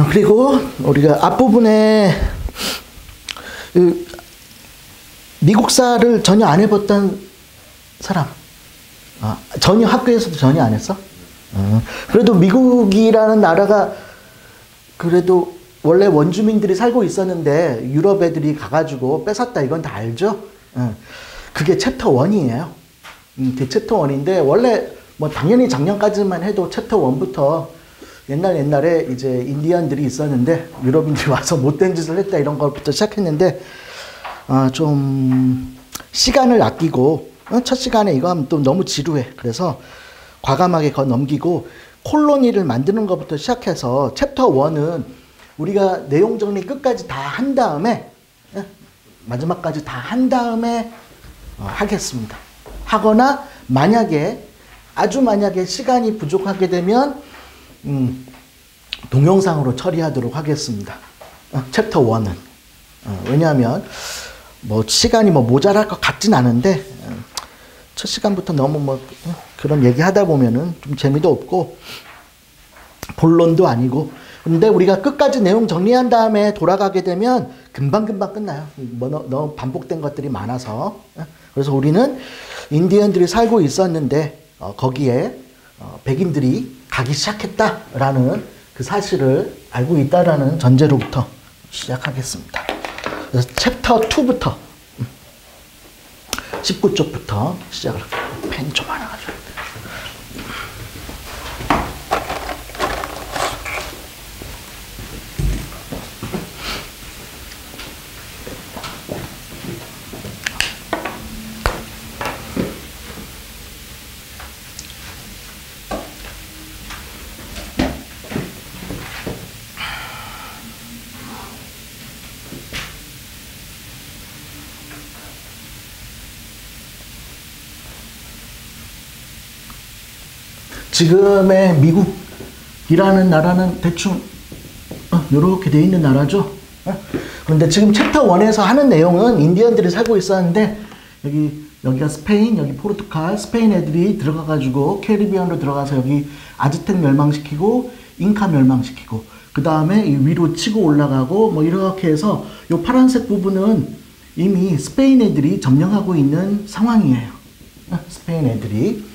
그리고 우리가 앞부분에 미국사를 전혀 안 해봤던 사람. 전혀 학교에서도 전혀 안 했어? 그래도 미국이라는 나라가 그래도 원래 원주민들이 살고 있었는데 유럽 애들이 가가지고 뺏었다, 이건 다 알죠? 그게 챕터 1이에요. 그게 챕터 1인데 원래 뭐 당연히 작년까지만 해도 챕터 1부터 옛날에 이제 인디언들이 있었는데 유럽인들이 와서 못된 짓을 했다, 이런 것부터 시작했는데 좀 시간을 아끼고 첫 시간에 이거 하면 또 너무 지루해. 그래서 과감하게 넘기고 콜로니를 만드는 것부터 시작해서 챕터 1은 우리가 내용 정리 끝까지 다 한 다음에 마지막까지 다 한 다음에 하겠습니다. 하거나 아주 만약에 시간이 부족하게 되면 동영상으로 처리하도록 하겠습니다. 챕터 1은 왜냐하면 뭐 시간이 모자랄 것 같진 않은데 첫 시간부터 너무 그런 얘기 하다 보면은 좀 재미도 없고 본론도 아니고, 근데 우리가 끝까지 내용 정리한 다음에 돌아가게 되면 금방 끝나요. 너무 반복된 것들이 많아서. 그래서 우리는 인디언들이 살고 있었는데 거기에 백인들이 가기 시작했다라는 그 사실을 알고 있다라는 전제로부터 시작하겠습니다. 그래서 챕터 2부터 19쪽부터 시작을 할게요. 펜 좀 하나 가져야 돼. 지금의 미국이라는 나라는 대충 이렇게 돼 있는 나라죠. 그런데 지금 챕터 1에서 하는 내용은 인디언들이 살고 있었는데 여기가 스페인, 여기 포르투갈, 스페인 애들이 들어가가지고 캐리비안으로 들어가서 여기 아즈텍 멸망시키고 잉카 멸망시키고 그 다음에 위로 치고 올라가고 이렇게 해서 이 파란색 부분은 이미 스페인 애들이 점령하고 있는 상황이에요. 스페인 애들이.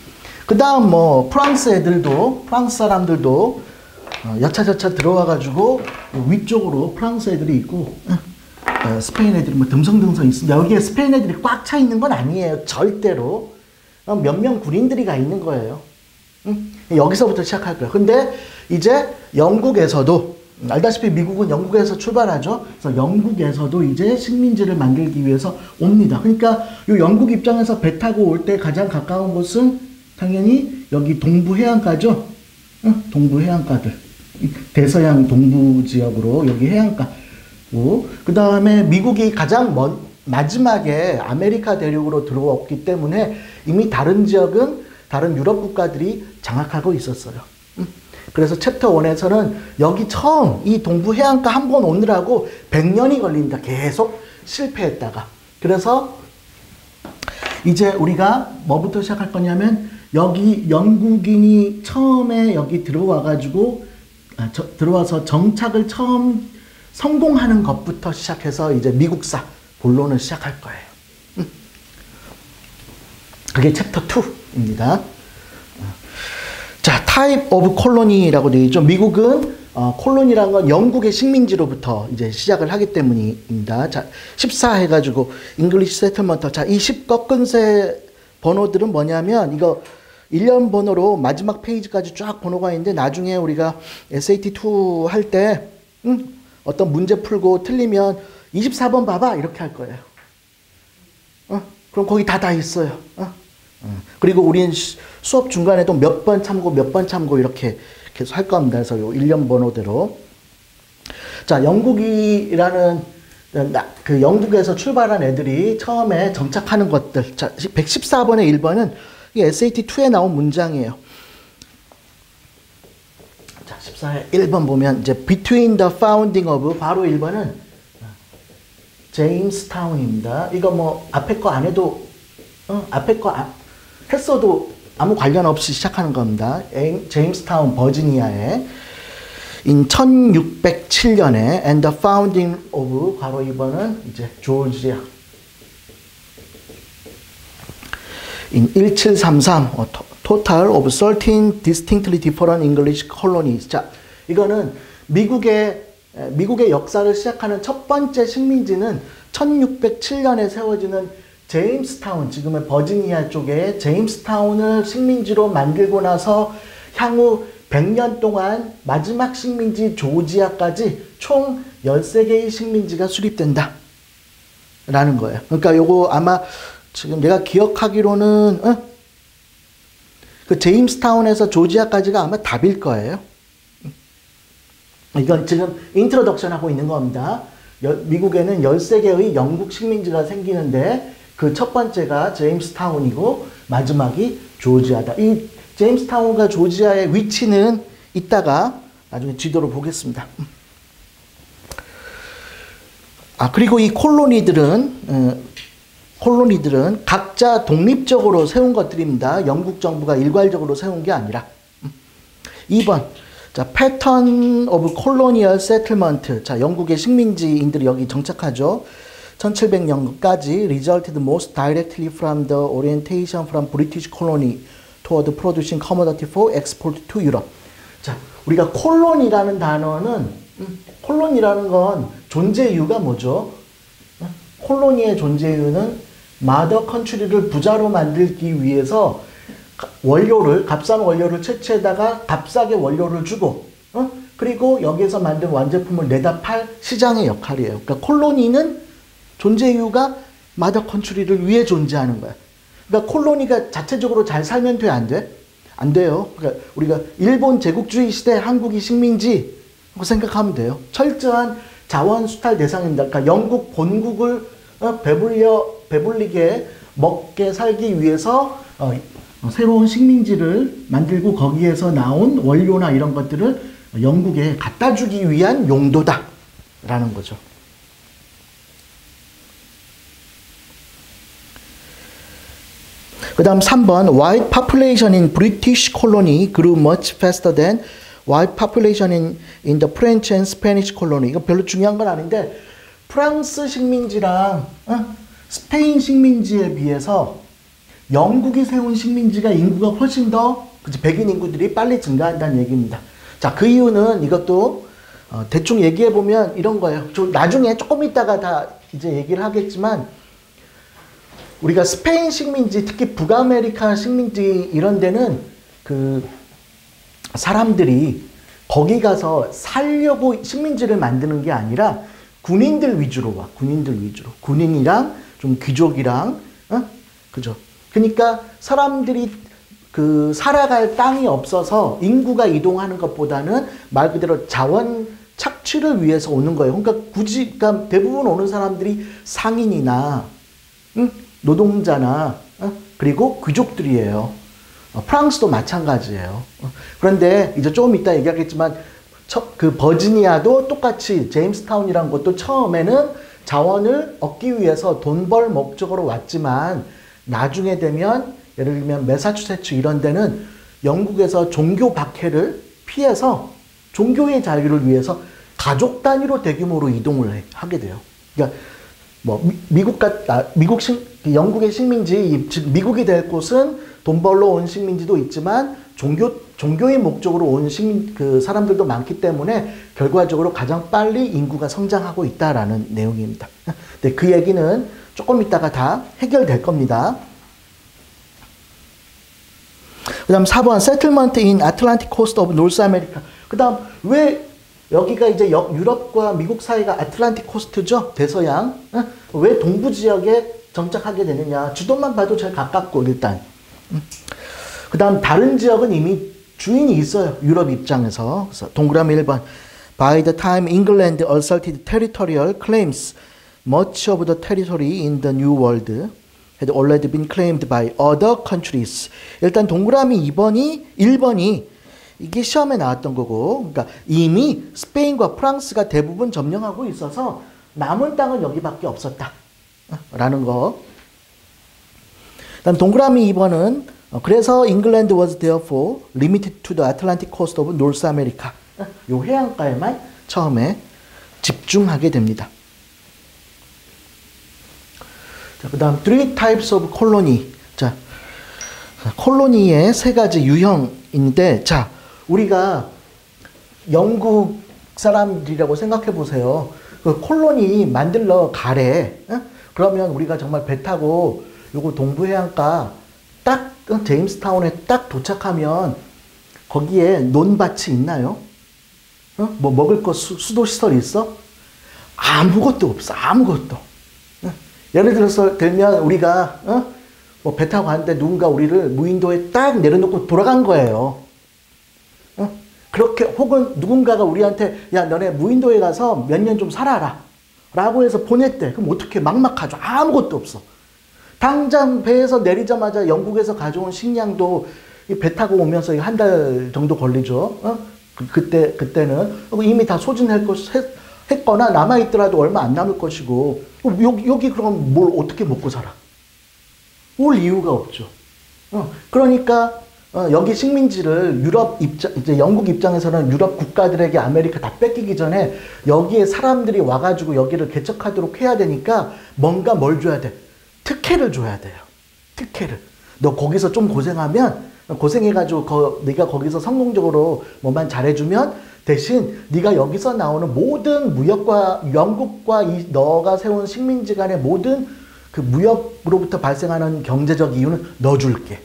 그 다음 프랑스 사람들도 여차저차 들어와가지고 위쪽으로 프랑스 애들이 있고 스페인 애들이 듬성듬성 있습니다. 여기에 스페인 애들이 꽉 차 있는 건 아니에요. 절대로. 몇 명 군인들이 가 있는 거예요. 여기서부터 시작할 거예요. 근데 이제 영국에서도, 알다시피 미국은 영국에서 출발하죠. 그래서 영국에서도 이제 식민지를 만들기 위해서 옵니다. 그러니까 이 영국 입장에서 배 타고 올 때 가장 가까운 곳은 당연히 여기 동부 해안가죠. 동부 해안가들. 대서양 동부 지역으로 여기 해안가. 그 다음에 미국이 가장 마지막에 아메리카 대륙으로 들어왔기 때문에 이미 다른 지역은 다른 유럽 국가들이 장악하고 있었어요. 그래서 챕터 1에서는 여기 처음 이 동부 해안가 한 번 오느라고 100년이 걸립니다. 계속 실패했다가. 그래서 이제 우리가 뭐부터 시작할 거냐면 여기 영국인이 처음에 여기 들어와가지고 들어와서 정착을 처음 성공하는 것부터 시작해서 이제 미국사 본론을 시작할 거예요. 그게 챕터 2입니다. 자, 타입 오브 콜로니라고 되어 있죠. 미국은 콜로니라는 건 영국의 식민지로부터 이제 시작을 하기 때문입니다. 자, 14 해가지고 잉글리시 세틀먼트. 자, 이 10 꺾은새 번호들은 뭐냐면 이거 1년 번호로 마지막 페이지까지 쫙 번호가 있는데 나중에 우리가 SAT2 할 때 어떤 문제 풀고 틀리면 24번 봐봐 이렇게 할 거예요. 그럼 거기 다 있어요. 그리고 우리는 수업 중간에도 몇 번 참고 이렇게 계속 할 겁니다. 그래서 요 1년 번호대로. 자, 영국이라는 그 영국에서 출발한 애들이 처음에 정착하는 것들. 자, 114번의 1번은 이 SAT2에 나온 문장이에요. 자, 14의 1번 보면 이제 between the founding of 바로 1번은 제임스타운입니다. 이거 앞에 거 안 해도 앞에 거 했어도 아무 관련 없이 시작하는 겁니다. 제임스타운 버지니아에 in 1607년에 and the founding of 괄호 2번은 이제 조지아 in 1733 total of 13 distinctly different English colonies. 자, 이거는 미국의 역사를 시작하는 첫 번째 식민지는 1607년에 세워지는 제임스타운, 지금의 버지니아 쪽에 제임스타운을 식민지로 만들고 나서 향후 100년 동안 마지막 식민지 조지아까지 총 13개의 식민지가 수립된다 라는 거예요. 그러니까 요거 아마 지금 내가 기억하기로는 그 제임스타운에서 조지아까지가 아마 답일 거예요. 이건 지금 인트로덕션 하고 있는 겁니다. 미국에는 13개의 영국 식민지가 생기는데 그 첫 번째가 제임스타운이고 마지막이 조지아다. 이 제임스타운과 조지아의 위치는 이따가 나중에 지도로 보겠습니다. 그리고 이 콜로니들은 각자 독립적으로 세운 것들입니다. 영국 정부가 일괄적으로 세운 게 아니라. 2번. 자, Pattern of Colonial Settlement. 자, 영국의 식민지인들이 여기 정착하죠. 1700년까지 resulted most directly from the orientation from British colony toward producing commodity for export to Europe. 자, 우리가 콜론이라는 단어는 콜론이라는 건 존재 이유가 뭐죠? 콜로니의 존재 이유는 마더 컨트리를 부자로 만들기 위해서 값싼 원료를 채취해다가 값싸게 원료를 주고 그리고 여기에서 만든 완제품을 내다 팔 시장의 역할이에요. 그러니까 콜로니는 존재 이유가 마더 컨트리를 위해 존재하는 거야. 그러니까 콜로니가 자체적으로 잘 살면 돼, 안 돼? 안 돼요. 그러니까 우리가 일본 제국주의 시대 한국이 식민지 생각하면 돼요. 철저한 자원 수탈 대상입니다. 그러니까 영국 본국을 배불리게 먹게 살기 위해서 새로운 식민지를 만들고 거기에서 나온 원료나 이런 것들을 영국에 갖다 주기 위한 용도다라는 거죠. 그 다음 3번 White population in British colony grew much faster than white population in the French and Spanish colony. 이거 별로 중요한 건 아닌데 프랑스 식민지랑 스페인 식민지에 비해서 영국이 세운 식민지가 인구가 훨씬 더 백인 인구들이 빨리 증가한다는 얘기입니다. 자, 그 이유는 이것도 대충 얘기해 보면 이런 거예요. 나중에 조금 있다가 다 이제 얘기를 하겠지만 우리가 스페인 식민지, 특히 북아메리카 식민지 이런 데는 그 사람들이 거기 가서 살려고 식민지를 만드는 게 아니라 군인들 위주로 와. 군인들 위주로. 군인이랑 좀 귀족이랑 그죠? 그러니까 사람들이 그 살아갈 땅이 없어서 인구가 이동하는 것보다는 말 그대로 자원 착취를 위해서 오는 거예요. 그러니까 그러니까 대부분 오는 사람들이 상인이나 노동자나 그리고 귀족들이에요. 프랑스도 마찬가지예요. 그런데 이제 조금 이따 얘기하겠지만 그 버지니아도 똑같이 제임스타운이라는 것도 처음에는 자원을 얻기 위해서 돈 벌 목적으로 왔지만 나중에 되면 예를 들면 매사추세츠 이런 데는 영국에서 종교 박해를 피해서 종교의 자유를 위해서 가족 단위로 대규모로 이동을 하게 돼요. 그러니까 뭐 영국의 식민지, 즉 미국이 될 곳은 돈 벌러 온 식민지도 있지만 종교의 목적으로 온 그 사람들도 많기 때문에 결과적으로 가장 빨리 인구가 성장하고 있다라는 내용입니다. 근데 그 얘기는 조금 있다가 다 해결될 겁니다. 그 다음 4번 Settlement in Atlantic Coast of North America. 그 다음 왜 여기가 이제 유럽과 미국 사이가 아틀란틱 코스트죠? 대서양. 왜 동부 지역에 정착하게 되느냐. 주도만 봐도 제일 가깝고 일단. 그 다음 다른 지역은 이미 주인이 있어요. 유럽 입장에서. 그래서 동그라미 1번. By the time England asserted territorial claims, much of the territory in the New World had already been claimed by other countries. 일단 동그라미 1번이 이게 시험에 나왔던 거고, 그러니까 이미 스페인과 프랑스가 대부분 점령하고 있어서 남은 땅은 여기밖에 없었다. 라는 거. 그다음 동그라미 2번은 그래서 England was therefore limited to the Atlantic coast of North America. 요 해안가에만 처음에 집중하게 됩니다. 자, 그 다음 three types of colony. 자, 콜로니의 세 가지 유형인데, 자, 우리가 영국 사람들이라고 생각해 보세요. 그 콜로니 만들러 가래. 그러면 우리가 정말 배 타고 요거 동부 해안가 딱 제임스타운에 딱 도착하면 거기에 논밭이 있나요? 뭐 먹을 거 수도 시설이 있어? 아무것도 없어. 아무것도. 예를 들어서 들면 우리가 뭐 배 타고 갔는데 누군가 우리를 무인도에 딱 내려놓고 돌아간 거예요. 그렇게 혹은 누군가가 우리한테 야 너네 무인도에 가서 몇 년 좀 살아라 라고 해서 보냈대. 그럼 어떻게 막막하죠. 아무것도 없어. 당장 배에서 내리자마자 영국에서 가져온 식량도 배 타고 오면서 한 달 정도 걸리죠. 그때는 이미 다 소진했거나 남아있더라도 얼마 안 남을 것이고 여기 그럼 뭘 어떻게 먹고 살아? 올 이유가 없죠. 그러니까 여기 식민지를 이제 영국 입장에서는 유럽 국가들에게 아메리카 다 뺏기기 전에 여기에 사람들이 와가지고 여기를 개척하도록 해야 되니까 뭔가 뭘 줘야 돼? 특혜를 줘야 돼요. 특혜를. 너 거기서 좀 고생해가지고 네가 거기서 성공적으로 뭐만 잘해주면 대신 네가 여기서 나오는 모든 무역과 영국과 너가 세운 식민지 간의 모든 그 무역으로부터 발생하는 경제적 이유는 너 줄게.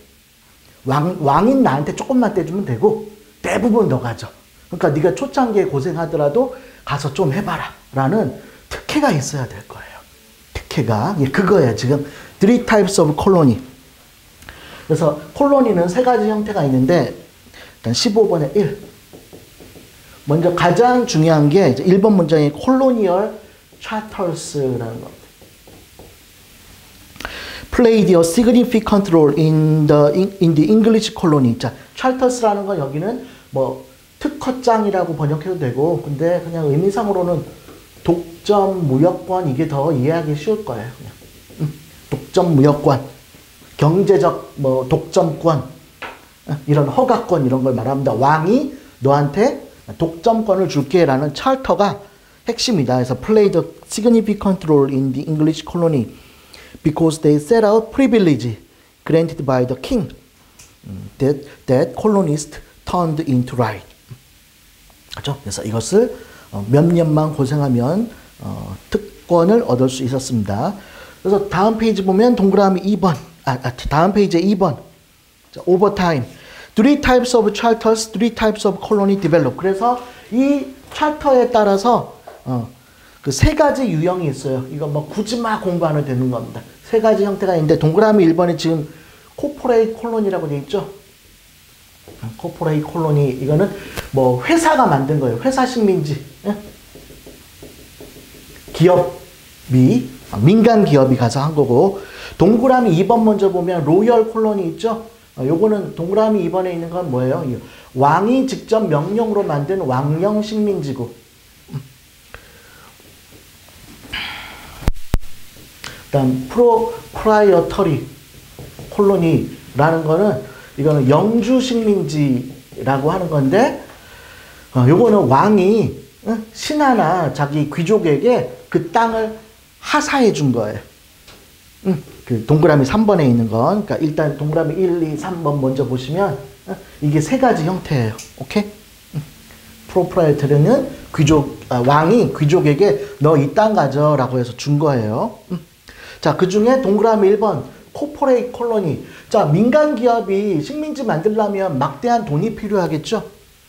왕인 나한테 조금만 떼주면 되고 대부분 너 가져. 그러니까 네가 초창기에 고생하더라도 가서 좀 해봐라 라는 특혜가 있어야 될 거예요. 특혜가. 그거예요. 지금 three types of colony. 그래서 콜로니는 세 가지 형태가 있는데 일단 15번에 1. 먼저 가장 중요한 게 1번 문장의 colonial charters라는 겁니다. played a significant role in the English colony. 자, charters라는 건 여기는 뭐 특허장이라고 번역해도 되고, 근데 그냥 의미상으로는 독점 무역권 이게 더 이해하기 쉬울 거예요. 그냥. 독점 무역권, 경제적 뭐 독점권, 이런 허가권 이런 걸 말합니다. 왕이 너한테 독점권을 줄게라는 찰터가 핵심이다. 그래서 played a significant role in the English colony. Because they set out privilege granted by the king that colonists turned into right. 그렇죠? 그래서 이것을 몇 년만 고생하면 특권을 얻을 수 있었습니다. 그래서 다음 페이지 보면 동그라미 2번, 다음 페이지에 2번, overtime. Three types of charters, three types of colony develop. 그래서 이 charter에 따라서 그 세 가지 유형이 있어요. 이거 뭐 굳이 막 공부하면 되는 겁니다. 세 가지 형태가 있는데 동그라미 1번에 지금 코퍼레이트 콜로니라고 되어 있죠. 코퍼레이트 콜로니 이거는 뭐 회사가 만든 거예요. 회사 식민지. 기업이 민간 기업이 가서 한 거고 동그라미 2번 먼저 보면 로열 콜로니 있죠. 요거는 동그라미 2번에 있는 건 뭐예요? 왕이 직접 명령으로 만든 왕령 식민지고 그다음 프로프라이어터리 콜로니라는 거는 이거는 영주 식민지라고 하는 건데 요거는 왕이 신하나 자기 귀족에게 그 땅을 하사해 준 거예요. 그 동그라미 3번에 있는 건 그러니까 일단 동그라미 1, 2, 3번 먼저 보시면 이게 세 가지 형태예요. 오케이? 프로프라이어터리는 왕이 귀족에게 너 이 땅 가져라고 해서 준 거예요. 자, 그 중에 동그라미 1번, 코퍼레이트 콜로니. 자, 민간 기업이 식민지 만들려면 막대한 돈이 필요하겠죠?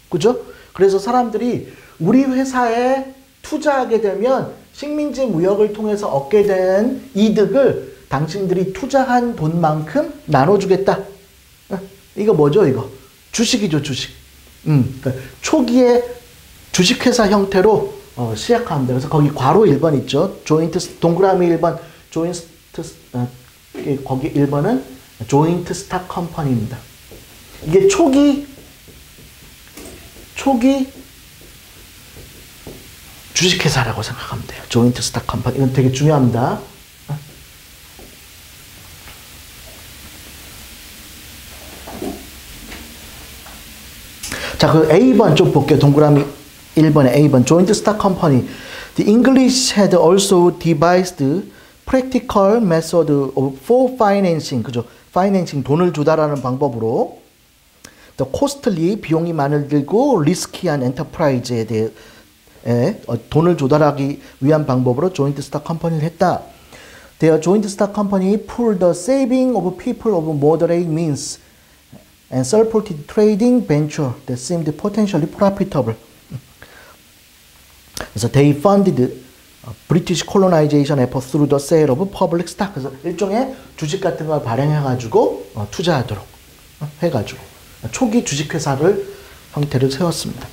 그죠? 그래서 사람들이 우리 회사에 투자하게 되면 식민지 무역을 통해서 얻게 된 이득을 당신들이 투자한 돈만큼 나눠주겠다. 이거 뭐죠, 이거? 주식이죠, 주식. 그러니까 초기에 주식회사 형태로 시작합니다. 그래서 거기 괄호 1번 있죠? 조인트, 동그라미 1번, 조인트, 거기 1번은 조인트 스탁 컴퍼니입니다. 이게 초기 주식회사라고 생각하면 돼요. 조인트 스탁 컴퍼니. 이건 되게 중요합니다. 자, 그 A번 좀 볼게요. 동그라미 1번에 A번. Joint stock company. The English had also devised practical method for financing. 그죠? financing, 돈을 조달하는 방법으로 the costly, 비용이 많이 들고 리스키한 엔터프라이즈에 대해 돈을 조달하기 위한 방법으로 joint stock company를 했다. Their joint stock company pooled the saving of people of moderate means and supported trading venture that seemed potentially profitable. 그래서 they funded British colonization effort through the sale of public stock. 그래서 일종의 주식 같은 걸 발행해가지고 투자하도록 해가지고 초기 주식회사를 형태를 세웠습니다.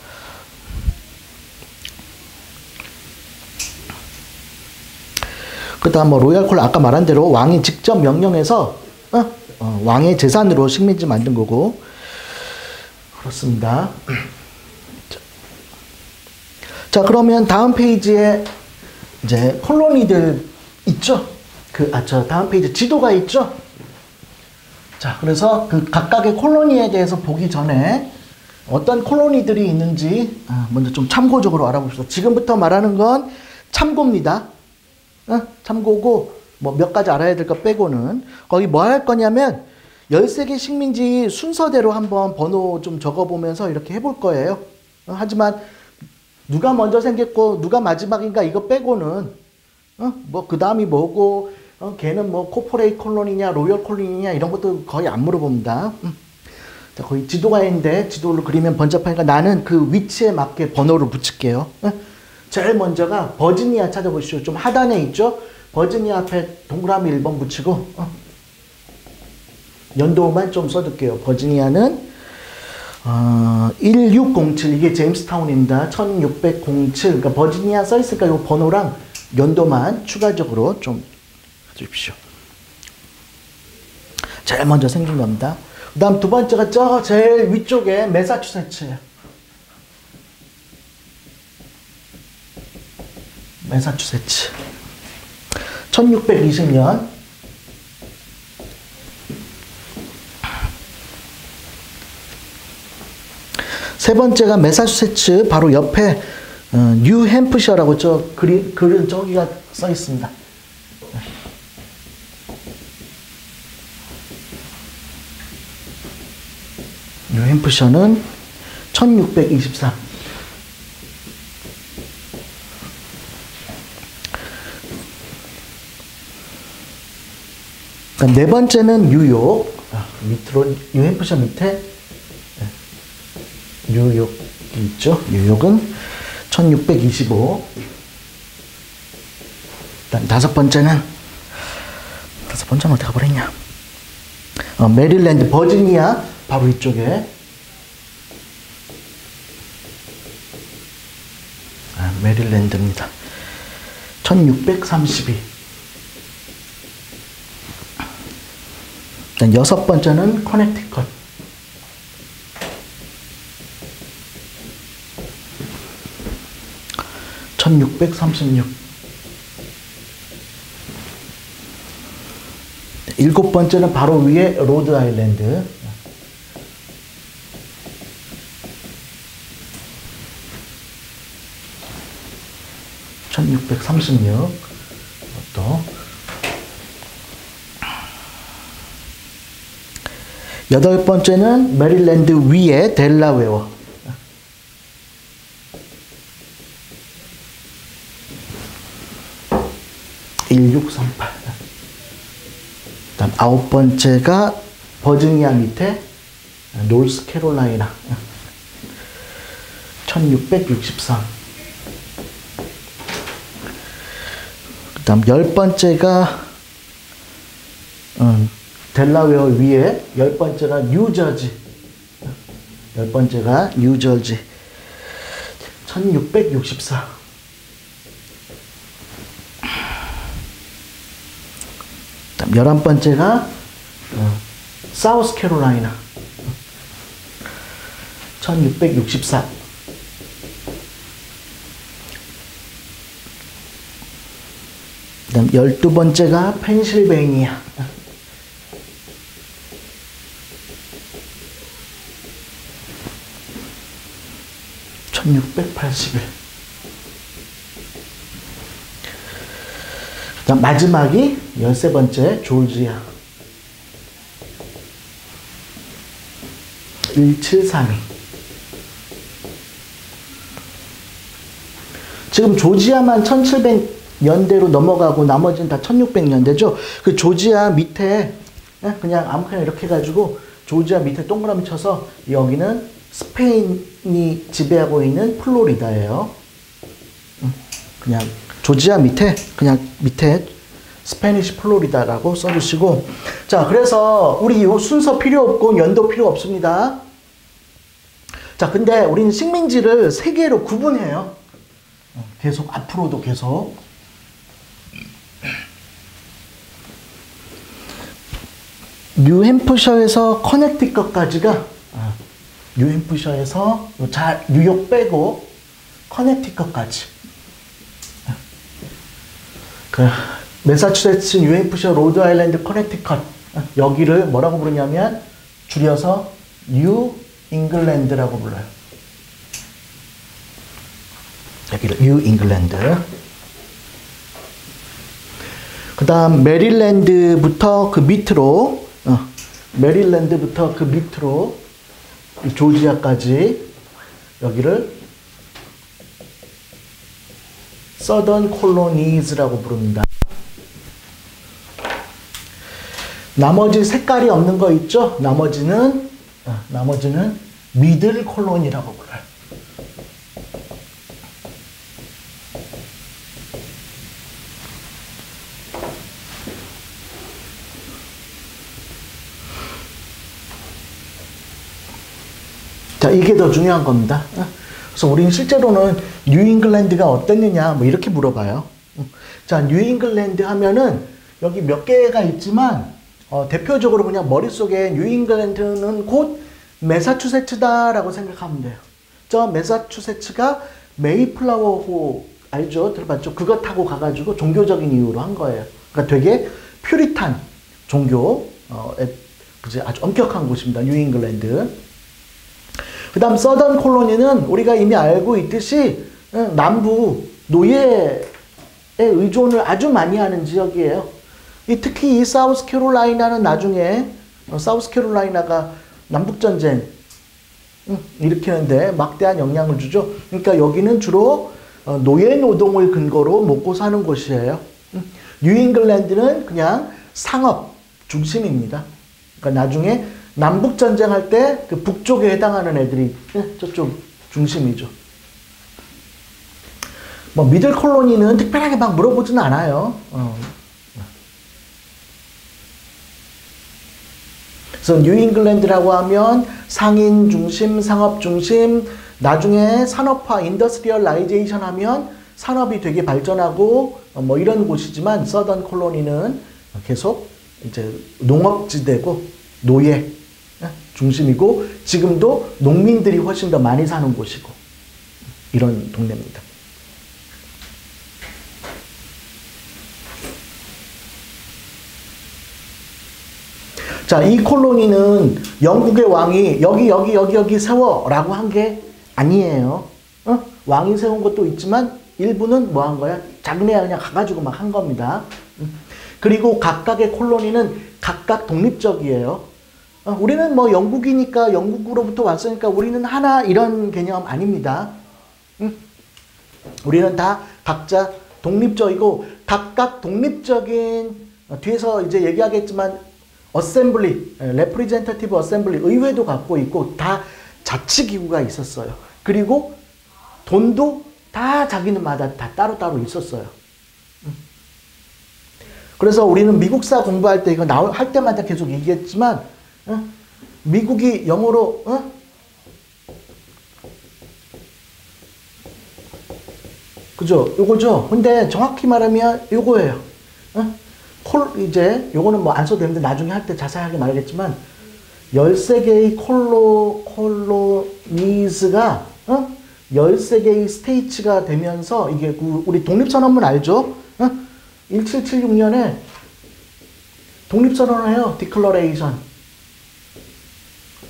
그다음 뭐 로얄콜 아까 말한 대로 왕이 직접 명령해서 왕의 재산으로 식민지 만든 거고 그렇습니다. 자 그러면 다음 페이지에 이제 콜로니들 있죠? 다음 페이지 지도가 있죠? 자 그래서 그 각각의 콜로니에 대해서 보기 전에 어떤 콜로니들이 있는지 먼저 좀 참고적으로 알아봅시다. 지금부터 말하는 건 참고입니다. 참고고 뭐 몇 가지 알아야 될 거 빼고는 거기 뭐 할 거냐면 13개 식민지 순서대로 한번 번호 좀 적어보면서 이렇게 해볼 거예요. 하지만 누가 먼저 생겼고 누가 마지막인가 이거 빼고는 뭐 그 다음이 뭐고 걔는 뭐 코퍼레이트 콜로니냐 로열 콜로니냐 이런 것도 거의 안 물어봅니다. 자 거기 지도가 있는데 지도를 그리면 번잡하니까 나는 그 위치에 맞게 번호를 붙일게요. 제일 먼저가 버지니아 찾아보시죠. 좀 하단에 있죠. 버지니아 앞에 동그라미 1번 붙이고 연도만 좀 써둘게요. 버지니아는 1607 이게 제임스타운입니다. 1607 그러니까 버지니아 써있으니까 이 번호랑 연도만 추가적으로 좀 해주십시오. 제일 먼저 생긴 겁니다. 그 다음 두 번째가 저 제일 위쪽에 매사추세츠예요. 매사추세츠 1620년 세 번째가 매사추세츠 바로 옆에 뉴햄프셔라고 저 글은 저기가 써 있습니다. 뉴햄프셔는 1623. 네 번째는 뉴욕. 밑으로 뉴햄프셔 밑에 뉴욕이 있죠. 뉴욕은 1625. 다섯 번째는 어디 가버렸냐? 메릴랜드, 버지니아 바로 이쪽에 메릴랜드입니다. 1632. 여섯 번째는 커넥티컷. 1636. 일곱 번째는 바로 위에 로드 아일랜드. 1636. 또 여덟 번째는 메릴랜드 위에 델라웨어. 1638. 그다음 아홉 번째가 버지니아 밑에 노스캐롤라이나 1663. 그다음 열 번째가 델라웨어 위에 열 번째가 뉴저지. 열 번째가 뉴저지 1664. 그다음 11번째가 사우스캐롤라이나 1664. 그다음 12번째가 펜실베이니아 1681. 그다음 마지막이 13번째 조지아. 1732. 지금 조지아만 1700년대로 넘어가고 나머지는 다 1600년대죠. 그 조지아 밑에 그냥 아무렇게나 이렇게 해가지고 조지아 밑에 동그라미 쳐서 여기는 스페인이 지배하고 있는 플로리다예요. 그냥 조지아 밑에 그냥 밑에 스페니시 플로리다라고 써주시고, 자, 그래서 우리 이 순서 필요 없고 연도 필요 없습니다. 자, 근데 우리는 식민지를 세 개로 구분해요. 계속 앞으로도 계속. 뉴햄프셔에서 커넥티컷까지가 뉴햄프셔에서 뉴욕 빼고 커넥티컷까지. 그 매사추세츠, 뉴햄프셔, 로드아일랜드, 커넥티컷 여기를 뭐라고 부르냐면 줄여서 뉴 잉글랜드라고 불러요. 여기를 뉴 잉글랜드. 그 다음 메릴랜드부터 그 밑으로 메릴랜드부터 그 밑으로 조지아까지 여기를 서던 콜로니즈라고 부릅니다. 나머지 색깔이 없는 거 있죠? 나머지는 미들 콜로니라고 불러요. 자, 이게 더 중요한 겁니다. 그래서 우리는 실제로는 뉴잉글랜드가 어땠느냐 뭐 이렇게 물어봐요. 자, 뉴잉글랜드 하면은 여기 몇 개가 있지만 대표적으로 그냥 머릿속에 뉴잉글랜드는 곧 매사추세츠다라고 생각하면 돼요. 저 매사추세츠가 메이플라워호 알죠? 들어봤죠? 그거 타고 가가지고 종교적인 이유로 한 거예요. 그러니까 되게 퓨리탄 종교, 그제 아주 엄격한 곳입니다. 뉴잉글랜드. 그 다음 서던 콜로니는 우리가 이미 알고 있듯이 남부 노예에 의존을 아주 많이 하는 지역이에요. 특히 이 사우스캐롤라이나는 나중에 사우스캐롤라이나가 남북전쟁 일으키는데 막대한 영향을 주죠. 그러니까 여기는 주로 노예 노동을 근거로 먹고 사는 곳이에요. 뉴잉글랜드는 그냥 상업 중심입니다. 그러니까 나중에 남북전쟁 할 때 그 북쪽에 해당하는 애들이 저쪽 중심이죠. 뭐 미들 콜로니는 특별하게 막 물어보지는 않아요. 그래서 뉴잉글랜드라고 하면 상인 중심, 상업 중심, 나중에 산업화, 인더스트리얼라이제이션 하면 산업이 되게 발전하고 뭐 이런 곳이지만 서던 콜로니는 계속 이제 농업지대고 노예 중심이고 지금도 농민들이 훨씬 더 많이 사는 곳이고 이런 동네입니다. 자, 이 콜로니는 영국의 왕이 여기 세워라고 한 게 아니에요. 왕이 세운 것도 있지만 일부는 뭐 한 거야? 자기네가 그냥 가가지고 막 한 겁니다. 그리고 각각의 콜로니는 각각 독립적이에요. 우리는 뭐 영국이니까 영국으로부터 왔으니까 우리는 하나 이런 개념 아닙니다. 우리는 다 각자 독립적이고 각각 독립적인 뒤에서 이제 얘기하겠지만 어셈블리, 레프리젠터티브 어셈블리 의회도 갖고 있고 다 자치기구가 있었어요. 그리고 돈도 다 자기는마다 다 따로따로 있었어요. 그래서 우리는 미국사 공부할 때 이거 할 때마다 계속 얘기했지만 미국이 영어로 그죠? 요거죠? 근데 정확히 말하면 요거예요. 이제 요거는 뭐 안 써도 되는데 나중에 할 때 자세하게 말하겠지만 13개의 콜로니즈가 13개의 스테이츠가 되면서 이게 우리 독립선언문 알죠? 1776년에 독립선언을 해요. Declaration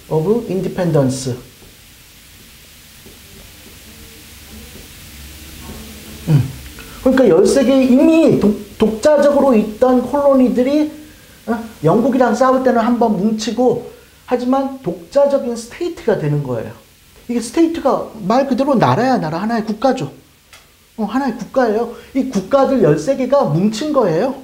of Independence. 그러니까 13개 이미 독자적으로 있던 콜로니들이 영국이랑 싸울 때는 한번 뭉치고 하지만 독자적인 스테이트가 되는 거예요. 이게 스테이트가 말 그대로 나라야 나라. 하나의 국가죠. 하나의 국가예요. 이 국가들 13개가 뭉친 거예요.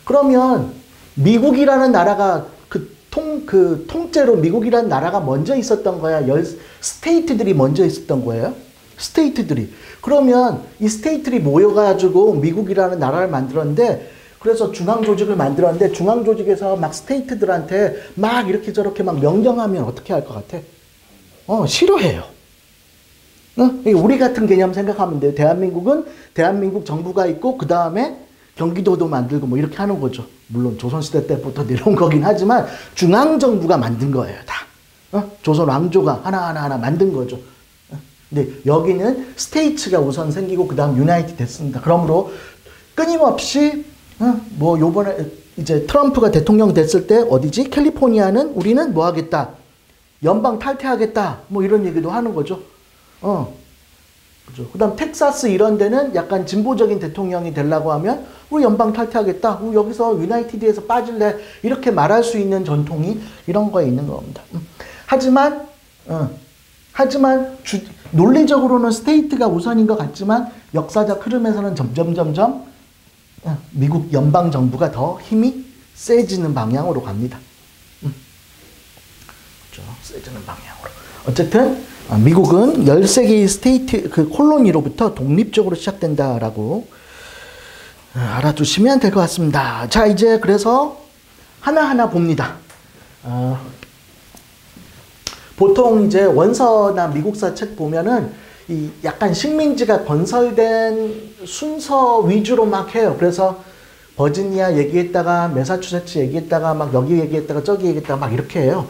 그러면 미국이라는 나라가 그 통째로 미국이라는 나라가 먼저 있었던 거야? 스테이트들이 먼저 있었던 거예요? 스테이트들이. 그러면 이 스테이트들이 모여가지고 미국이라는 나라를 만들었는데 그래서 중앙조직을 만들었는데 중앙조직에서 막 스테이트들한테 막 이렇게 저렇게 막 명령하면 어떻게 할 것 같아? 싫어해요. 우리 같은 개념 생각하면 돼요. 대한민국은 대한민국 정부가 있고 그 다음에 경기도도 만들고 뭐 이렇게 하는 거죠. 물론 조선시대 때부터 내려온 거긴 하지만 중앙정부가 만든 거예요. 다. 조선 왕조가 하나하나 만든 거죠. 근데 여기는 스테이츠가 우선 생기고 그 다음 유나이티드 됐습니다. 그러므로 끊임없이 뭐 요번에 이제 트럼프가 대통령 됐을 때 어디지? 캘리포니아는 우리는 뭐 하겠다? 연방 탈퇴하겠다. 뭐 이런 얘기도 하는 거죠. 그죠. 그 다음 텍사스 이런 데는 약간 진보적인 대통령이 되려고 하면 우리 연방 탈퇴하겠다. 우리 여기서 유나이티드에서 빠질래. 이렇게 말할 수 있는 전통이 이런 거에 있는 겁니다. 하지만 논리적으로는 스테이트가 우선인 것 같지만 역사적 흐름에서는 점점 미국 연방 정부가 더 힘이 세지는 방향으로 갑니다. 그렇죠. 세지는 방향으로. 어쨌든 미국은 13개의 스테이트 그 콜로니로부터 독립적으로 시작된다라고 알아두시면 될 것 같습니다. 자, 이제 그래서 하나하나 봅니다. 보통 이제 원서나 미국사 책 보면은 이 약간 식민지가 건설된 순서 위주로 막 해요. 그래서 버지니아 얘기했다가 매사추세츠 얘기했다가 막 여기 얘기했다가 저기 얘기했다가 막 이렇게 해요.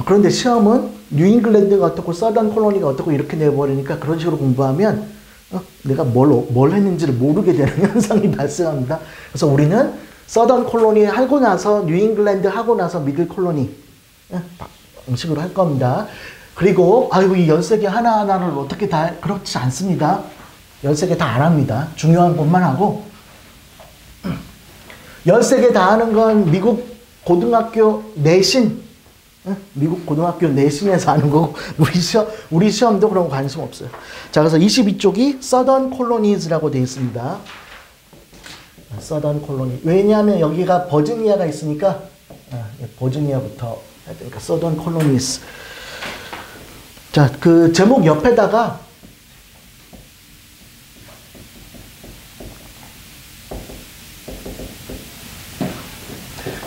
그런데 시험은 뉴잉글랜드가 어떻고 서던 콜로니가 어떻고 이렇게 내버리니까 그런 식으로 공부하면 내가 뭘 했는지를 모르게 되는 현상이 발생합니다. 그래서 우리는 서던 콜로니 하고 나서 뉴잉글랜드 하고 나서 미들 콜로니 방식으로 할 겁니다. 그리고 아이고 이 13개 하나하나를 어떻게 다 그렇지 않습니다. 13개 다 안 합니다. 중요한 것만 하고 13개 다 하는 건 미국 고등학교 내신 미국 고등학교 내신에서 하는 거고 우리 시험도 그런 거 관심 없어요. 자, 그래서 22쪽이 Southern Colonies라고 되어 있습니다. Southern Colony. 왜냐하면 여기가 버지니아가 있으니까 버지니아부터 해야 되니까 Southern Colonies. 자, 그 제목 옆에다가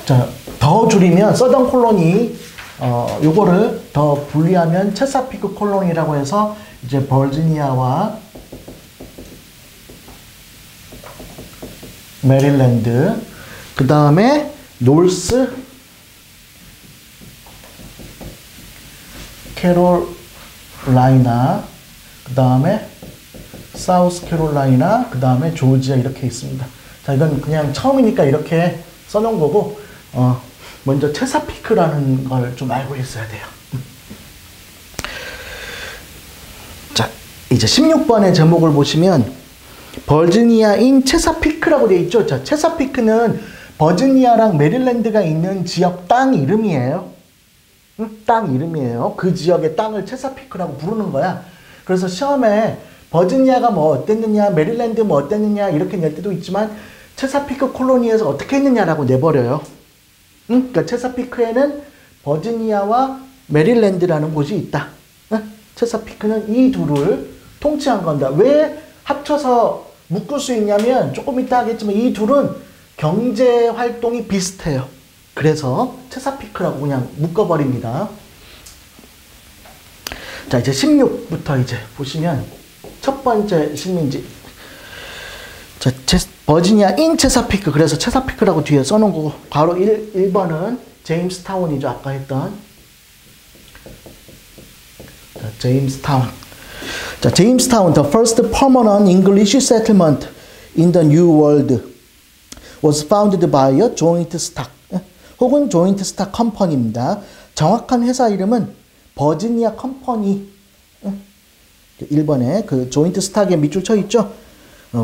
자, 더 줄이면 서던 콜로니 요거를 더 분리하면 체사피크 콜로니라고 해서 이제 버지니아와 메릴랜드 그 다음에 노스 캐롤라이나 그 다음에 사우스 캐롤라이나 그 다음에 조지아 이렇게 있습니다. 자, 이건 그냥 처음이니까 이렇게 써놓은 거고 먼저 체사피크라는 걸 좀 알고 있어야 돼요. 자, 이제 16번의 제목을 보시면 버지니아인 체사피크라고 되어 있죠. 자, 체사피크는 버지니아랑 메릴랜드가 있는 지역 땅 이름이에요. 땅 이름이에요. 그 지역의 땅을 체사피크라고 부르는 거야. 그래서 시험에 버지니아가 뭐 어땠느냐, 메릴랜드 뭐 어땠느냐 이렇게 낼 때도 있지만 체사피크 콜로니에서 어떻게 했느냐라고 내버려요. 그러니까 체사피크에는 버지니아와 메릴랜드라는 곳이 있다. 체사피크는 이 둘을 통치한 건다. 왜 합쳐서 묶을 수 있냐면 조금 이따 하겠지만 이 둘은 경제 활동이 비슷해요. 그래서 체사피크라고 그냥 묶어버립니다. 자, 이제 16부터 이제 보시면 첫 번째 식민지. 자, 버지니아인 체사피크. 그래서 체사피크라고 뒤에 써놓은 거고, 바로 1번은 제임스타운이죠. 아까 했던. 자, 제임스타운. 자, 제임스타운, the first permanent English settlement in the New World was founded by a joint stock. 혹은 joint stock company입니다. 정확한 회사 이름은 버지니아 컴퍼니. 1번에 그 조인트 스탁에 밑줄 쳐 있죠.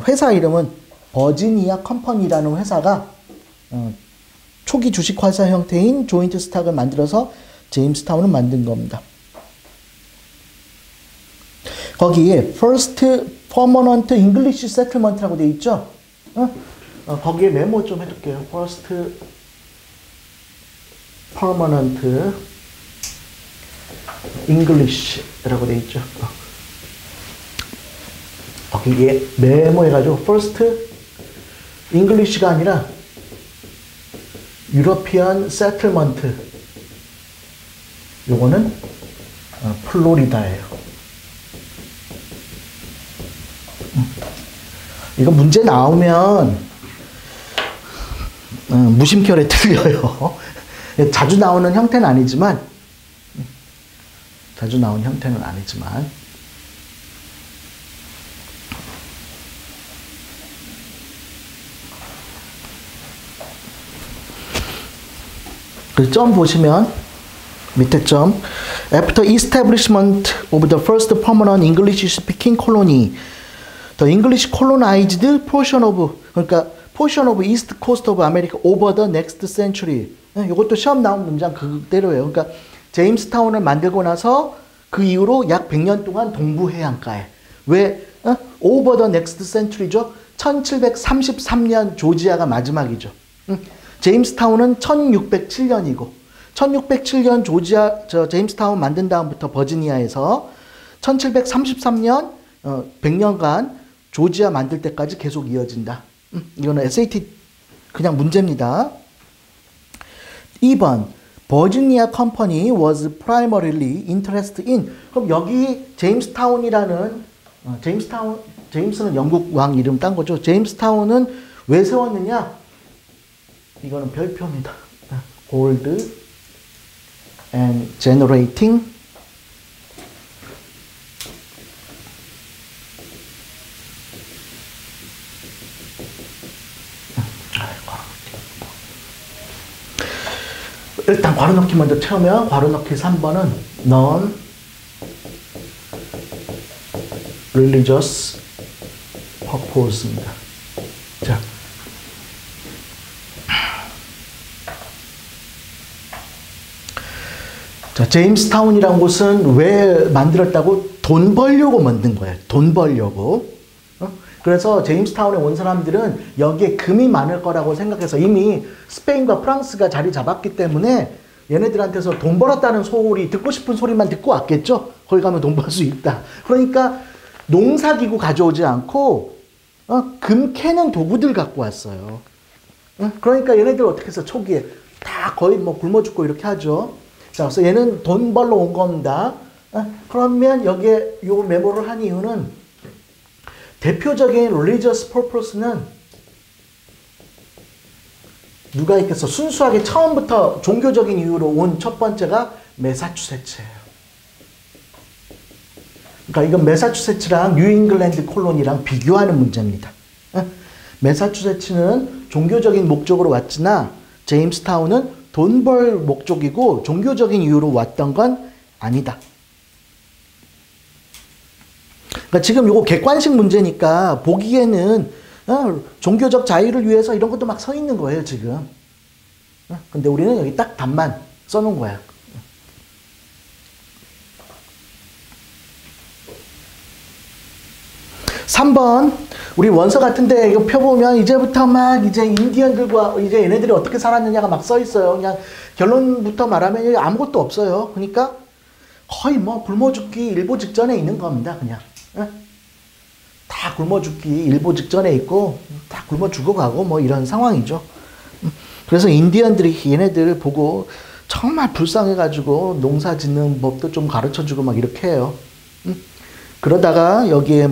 회사 이름은 버지니아 컴퍼니라는 회사가 초기 주식 회사 형태인 조인트 스탁을 만들어서 제임스타운을 만든 겁니다. 거기에 First Permanent English Settlement라고 되어 있죠. 거기에 메모 좀 해둘게요. First Permanent English라고 되어 있죠. 거기에 메모해가지고 First English가 아니라 European Settlement. 요거는 플로리다예요. 이거 문제 나오면 무심결에 틀려요. 자주 나오는 형태는 아니지만 그 점 보시면 밑에 점 After establishment of the first permanent English-speaking colony, the English colonized portion of East Coast of America over the next century. 이것도 시험 나온 문장 그대로예요. 그러니까 제임스타운을 만들고 나서 그 이후로 약 100년 동안 동부 해안가에 왜 over the next century죠? 1733년 조지아가 마지막이죠. 제임스타운은 1607년이고 1607년 조지아 제임스타운 만든 다음부터 버지니아에서 1733년 100년간 조지아 만들 때까지 계속 이어진다. 이거는 SAT 그냥 문제입니다. 2번 버지니아 컴퍼니 was primarily interested in. 그럼 여기 제임스타운이라는 제임스는 영국 왕 이름 딴 거죠. 제임스타운은 왜 세웠느냐? 이거는 별표입니다. Gold and generating 일단 괄호넣기 먼저 채우면 괄호넣기 3번은 non-religious purpose입니다. 자, 제임스타운이라는 곳은 왜 만들었다고? 돈 벌려고 만든 거예요. 돈 벌려고. 그래서 제임스타운에 온 사람들은 여기에 금이 많을 거라고 생각해서 이미 스페인과 프랑스가 자리 잡았기 때문에 얘네들한테서 돈 벌었다는 소리, 듣고 싶은 소리만 듣고 왔겠죠? 거기 가면 돈 벌 수 있다. 그러니까 농사기구 가져오지 않고 금 캐는 도구들 갖고 왔어요. 그러니까 얘네들 어떻게 해서 초기에 다 거의 뭐 굶어 죽고 이렇게 하죠. 자, 그래서 얘는 돈 벌러 온 겁니다. 그러면 여기에 요 메모를 한 이유는 대표적인 religious purpose는 누가 있겠어? 순수하게 처음부터 종교적인 이유로 온 첫 번째가 매사추세츠예요. 그러니까 이건 매사추세츠랑 뉴잉글랜드 콜로니랑 비교하는 문제입니다. 매사추세츠는 종교적인 목적으로 왔으나 제임스타운은 돈 벌 목적이고 종교적인 이유로 왔던 건 아니다. 그러니까 지금 이거 객관식 문제니까 보기에는 종교적 자유를 위해서 이런 것도 막 서 있는 거예요, 지금. 근데 우리는 여기 딱 답만 써놓은 거야. (3번) 우리 원서 같은데 이거 펴보면 이제부터 막 이제 인디언들과 이제 얘네들이 어떻게 살았느냐가 막 써 있어요. 그냥 결론부터 말하면 아무것도 없어요. 그러니까 거의 뭐 굶어 죽기 일보 직전에 있는 겁니다. 그냥 다 굶어 죽기 일보 직전에 있고 다 굶어 죽어가고 뭐 이런 상황이죠. 그래서 인디언들이 얘네들 보고 정말 불쌍해가지고 농사 짓는 법도 좀 가르쳐주고 막 이렇게 해요. 그러다가 여기에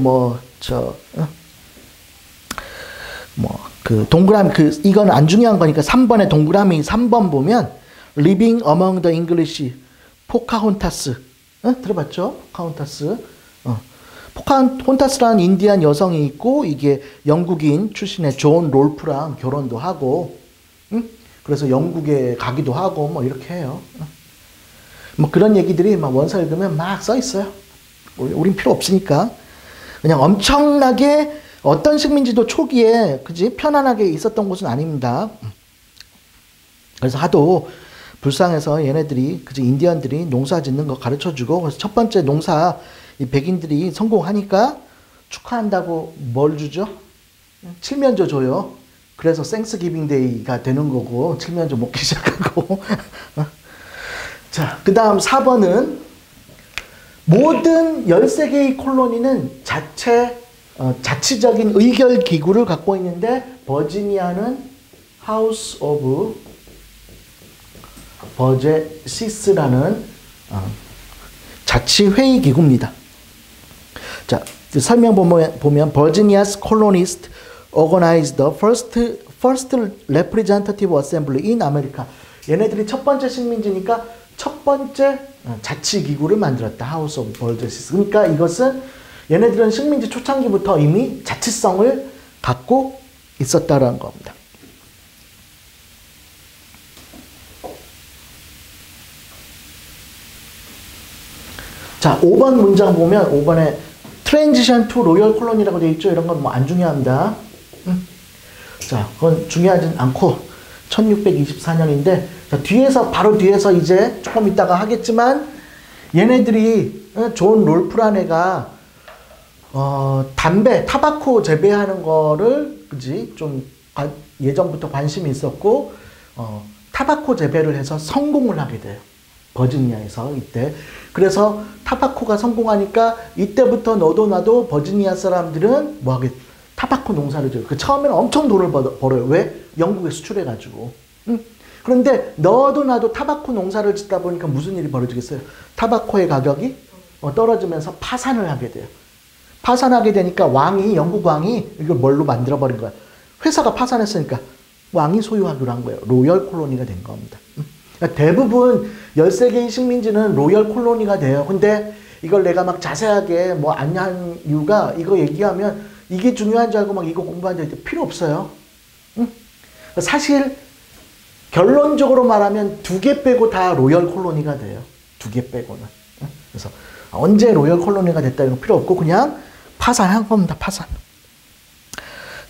동그라미, 이건 안 중요한 거니까 3번에 동그라미 3번 보면, Living among the English, 포카혼타스. 들어봤죠? 포카혼타스. 포카혼타스라는 인디안 여성이 있고, 이게 영국인 출신의 존 롤프랑 결혼도 하고, 그래서 영국에 가기도 하고, 뭐, 이렇게 해요. 뭐, 그런 얘기들이 막 원서 읽으면 막 써 있어요. 우린 필요 없으니까. 그냥 엄청나게 어떤 식민지도 초기에 그지 편안하게 있었던 곳은 아닙니다. 그래서 하도 불쌍해서 얘네들이 그지 인디언들이 농사 짓는 거 가르쳐주고, 그래서 첫 번째 농사 이 백인들이 성공하니까 축하한다고 뭘 주죠? 칠면조 줘요. 그래서 생스기빙 데이가 되는 거고, 칠면조 먹기 시작하고. 자, 그 다음 4번은 모든 13개의 콜로니는 자치적인 의결 기구를 갖고 있는데, 버지니아는 하우스 오브 버제시스라는 자치회의 기구입니다. 자, 설명 보면 Virginia's colonists organized the first representative assembly in America. 얘네들이 첫 번째 식민지니까 첫 번째 자치기구를 만들었다. House of Burgesses. 그러니까 이것은 얘네들은 식민지 초창기부터 이미 자치성을 갖고 있었다라는 겁니다. 자, 5번 문장 보면 5번에 Transition to Royal Colony라고 되어 있죠. 이런 건 뭐 안 중요합니다. 자, 그건 중요하진 않고 1624년인데 자, 바로 뒤에서 이제 조금 이따가 하겠지만 얘네들이 존 롤프라는 애가 담배, 타바코 재배하는 거를 그지 좀 예전부터 관심이 있었고 타바코 재배를 해서 성공을 하게 돼요. 버지니아에서 이때. 그래서 타바코가 성공하니까 이때부터 너도 나도 버지니아 사람들은 뭐 하게 타바코 농사를 져요. 그 처음에는 엄청 돈을 벌어요. 왜? 영국에 수출해가지고. 그런데 너도 나도 타바코 농사를 짓다 보니까 무슨 일이 벌어지겠어요? 타바코의 가격이 떨어지면서 파산을 하게 돼요. 파산하게 되니까 영국 왕이 이걸 뭘로 만들어버린 거야? 회사가 파산했으니까 왕이 소유하기로 한 거예요. 로열 콜로니가 된 겁니다. 그러니까 대부분 13개의 식민지는 로열 콜로니가 돼요. 근데 이걸 내가 막 자세하게 뭐 안한 이유가 이거 얘기하면 이게 중요한 줄 알고 막 이거 공부하는데 필요 없어요. 사실 결론적으로 말하면 2개 빼고 다 로열 콜로니가 돼요. 2개 빼고는. 그래서 언제 로열 콜로니가 됐다 이런 거 필요 없고 그냥 파산한 겁니다. 파산.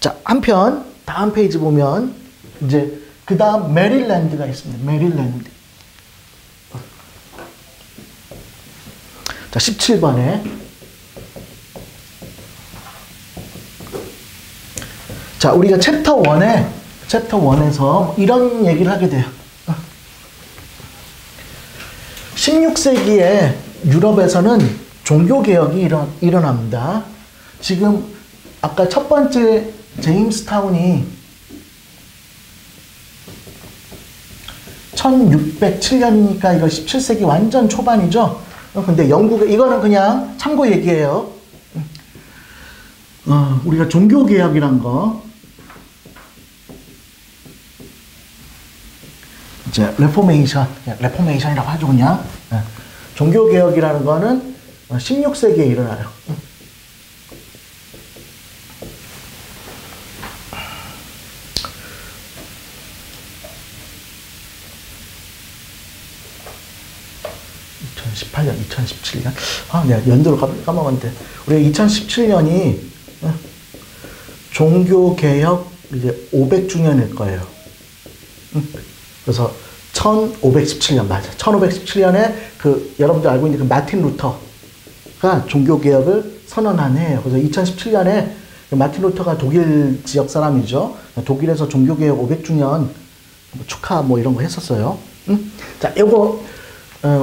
자, 한편 다음 페이지 보면 이제 그 다음 메릴랜드가 있습니다. 메릴랜드. 자, 17번에 자, 우리가 챕터 1에서 이런 얘기를 하게 돼요. 16세기에 유럽에서는 종교개혁이 일어납니다. 지금 아까 첫 번째 제임스타운이 1607년이니까 이거 17세기 완전 초반이죠. 근데 영국에 이거는 그냥 참고 얘기예요. 우리가 종교개혁이란 거 이제 레포메이션이라고 하죠. 그냥 종교개혁이라는 거는 16세기에 일어나요. (2018년) (2017년) 내가 연도를 까먹었는데 우리 2017년이 종교개혁 이제 500주년일 거예요. 그래서 1517년 맞아. 1517년에 그 여러분들 알고 있는 그 마틴 루터가 종교개혁을 선언한 해예요. 그래서 2017년에 마틴 루터가 독일 지역 사람이죠. 독일에서 종교개혁 500주년 축하 뭐 이런 거 했었어요. 자, 요거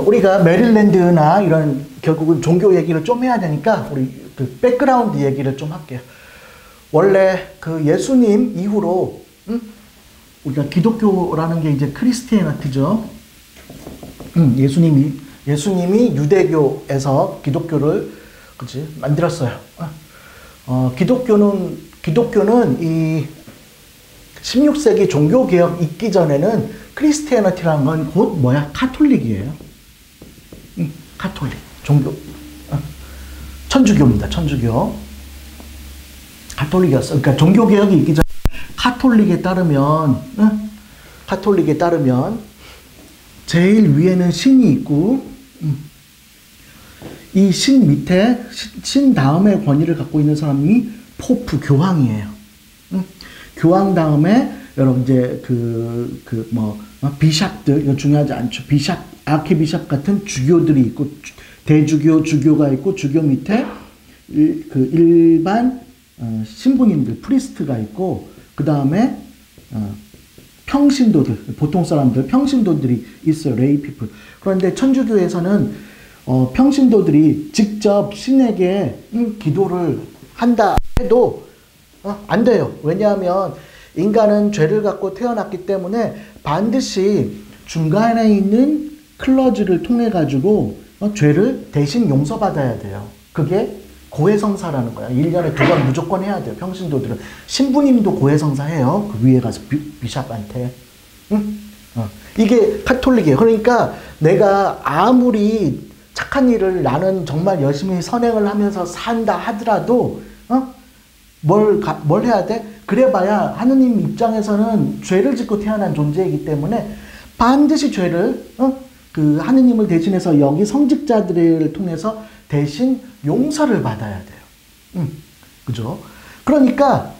우리가 메릴랜드나 이런 결국은 종교 얘기를 좀 해야 되니까 우리 그 백그라운드 얘기를 좀 할게요. 원래 그 예수님 이후로 우리가 기독교라는 게 이제 크리스티애니티죠. 예수님이 유대교에서 기독교를 그치 만들었어요. 기독교는 이 16세기 종교개혁 있기 전에는 크리스티애니티라는 건 곧 뭐야? 카톨릭이에요. 카톨릭. 종교. 천주교입니다. 천주교. 카톨릭이었어. 그러니까 종교개혁이 있기 전에 카톨릭에 따르면 제일 위에는 신이 있고 이 신 밑에 신 다음에 권위를 갖고 있는 사람이 포프 교황이에요. 교황 다음에 여러분 이제 비샵들 이거 중요하지 않죠. 비샵, 아키비샵 같은 주교들이 있고 대주교, 주교가 있고 주교 밑에 일반 신부님들, 프리스트가 있고 그 다음에 평신도들, 보통 사람들, 평신도들이 있어요. 레이 피플. 그런데 천주교에서는 평신도들이 직접 신에게 기도를 한다 해도 안 돼요. 왜냐하면 인간은 죄를 갖고 태어났기 때문에 반드시 중간에 있는 클러즈를 통해 가지고 죄를 대신 용서받아야 돼요. 그게 고해성사라는 거야. 1년에 2번 무조건 해야 돼요. 평신도들은. 신부님도 고해성사 해요. 그 위에 가서 비샵한테. 응? 이게 카톨릭이에요. 그러니까 내가 아무리 착한 일을 나는 정말 열심히 선행을 하면서 산다 하더라도 뭘 해야 돼? 그래봐야 하느님 입장에서는 죄를 짓고 태어난 존재이기 때문에 반드시 죄를 그 하느님을 대신해서 여기 성직자들을 통해서 대신 용서를 받아야 돼요. 그죠? 그러니까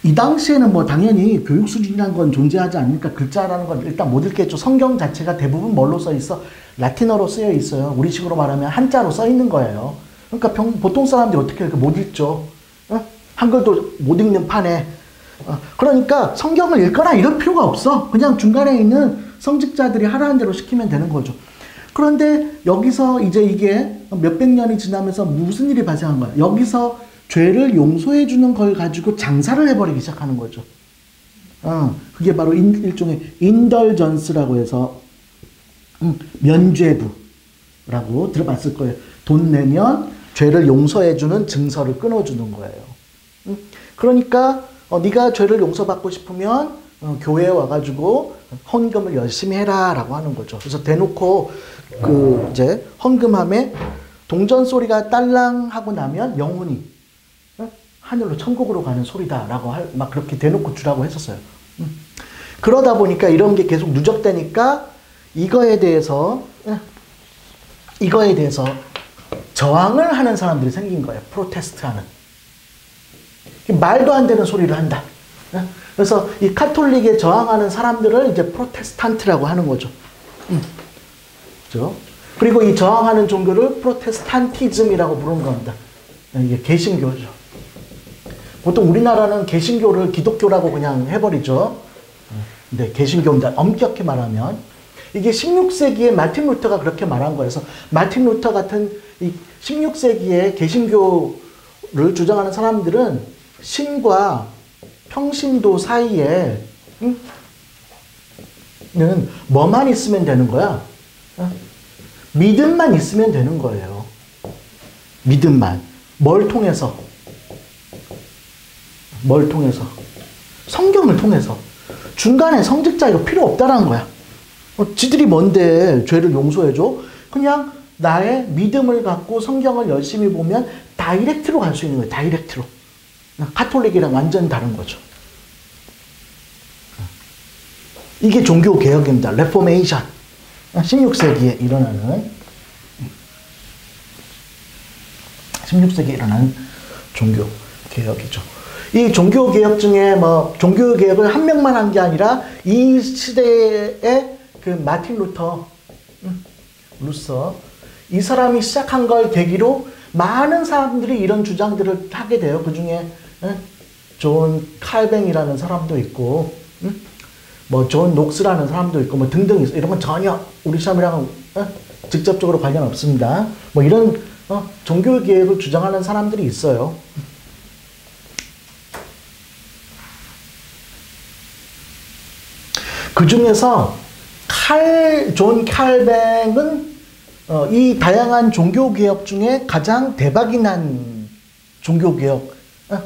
이 당시에는 뭐 당연히 교육 수준이라는 건 존재하지 않으니까 글자라는 건 일단 못 읽겠죠. 성경 자체가 대부분 뭘로 써 있어? 라틴어로 쓰여 있어요. 우리식으로 말하면 한자로 써 있는 거예요. 그러니까 보통 사람들이 어떻게 이렇게 못 읽죠? 한글도 못 읽는 판에. 그러니까 성경을 읽거나 이럴 필요가 없어. 그냥 중간에 있는 성직자들이 하라는 대로 시키면 되는 거죠. 그런데 여기서 이제 이게 몇백 년이 지나면서 무슨 일이 발생한 거야? 여기서 죄를 용서해 주는 걸 가지고 장사를 해버리기 시작하는 거죠. 그게 바로 일종의 인덜전스라고 해서 면죄부라고 들어봤을 거예요. 돈 내면 죄를 용서해 주는 증서를 끊어주는 거예요. 그러니까 네가 죄를 용서받고 싶으면 교회에 와가지고 헌금을 열심히 해라라고 하는 거죠. 그래서 대놓고 이제 헌금함에 동전 소리가 딸랑 하고 나면 영혼이 하늘로 천국으로 가는 소리다라고 막 그렇게 대놓고 주라고 했었어요. 그러다 보니까 이런 게 계속 누적되니까 이거에 대해서 저항을 하는 사람들이 생긴 거예요. 프로테스트하는. 말도 안 되는 소리를 한다. 그래서 이 카톨릭에 저항하는 사람들을 이제 프로테스탄트라고 하는 거죠. 그렇죠? 그리고 이 저항하는 종교를 프로테스탄티즘이라고 부르는 겁니다. 이게 개신교죠. 보통 우리나라는 개신교를 기독교라고 그냥 해버리죠. 근데 개신교입니다. 엄격히 말하면. 이게 16세기에 마틴 루터가 그렇게 말한 거여서 마틴 루터 같은 이 16세기에 개신교를 주장하는 사람들은 신과 평신도 사이에 는 뭐만 있으면 되는 거야? 믿음만 있으면 되는 거예요. 믿음만. 뭘 통해서? 성경을 통해서. 중간에 성직자 이거 필요 없다라는 거야. 지들이 뭔데 죄를 용서해줘? 그냥 나의 믿음을 갖고 성경을 열심히 보면 다이렉트로 갈 수 있는 거예요. 다이렉트로. 카톨릭이랑 완전 다른 거죠. 이게 종교개혁입니다. 레포메이션. 16세기에 일어나는 종교개혁이죠. 이 종교개혁 중에 종교개혁을 한 명만 한 게 아니라 이 시대에 그 마틴 루서 이 사람이 시작한 걸 계기로 많은 사람들이 이런 주장들을 하게 돼요. 그 중에 존 칼뱅이라는 사람도 있고 존 녹스라는 사람도 있고 등등 있어. 이런 건 전혀 우리 시험이랑은 직접적으로 관련 없습니다. 이런 종교개혁을 주장하는 사람들이 있어요. 그 중에서 존 칼뱅은 이 다양한 종교개혁 중에 가장 대박이 난 종교개혁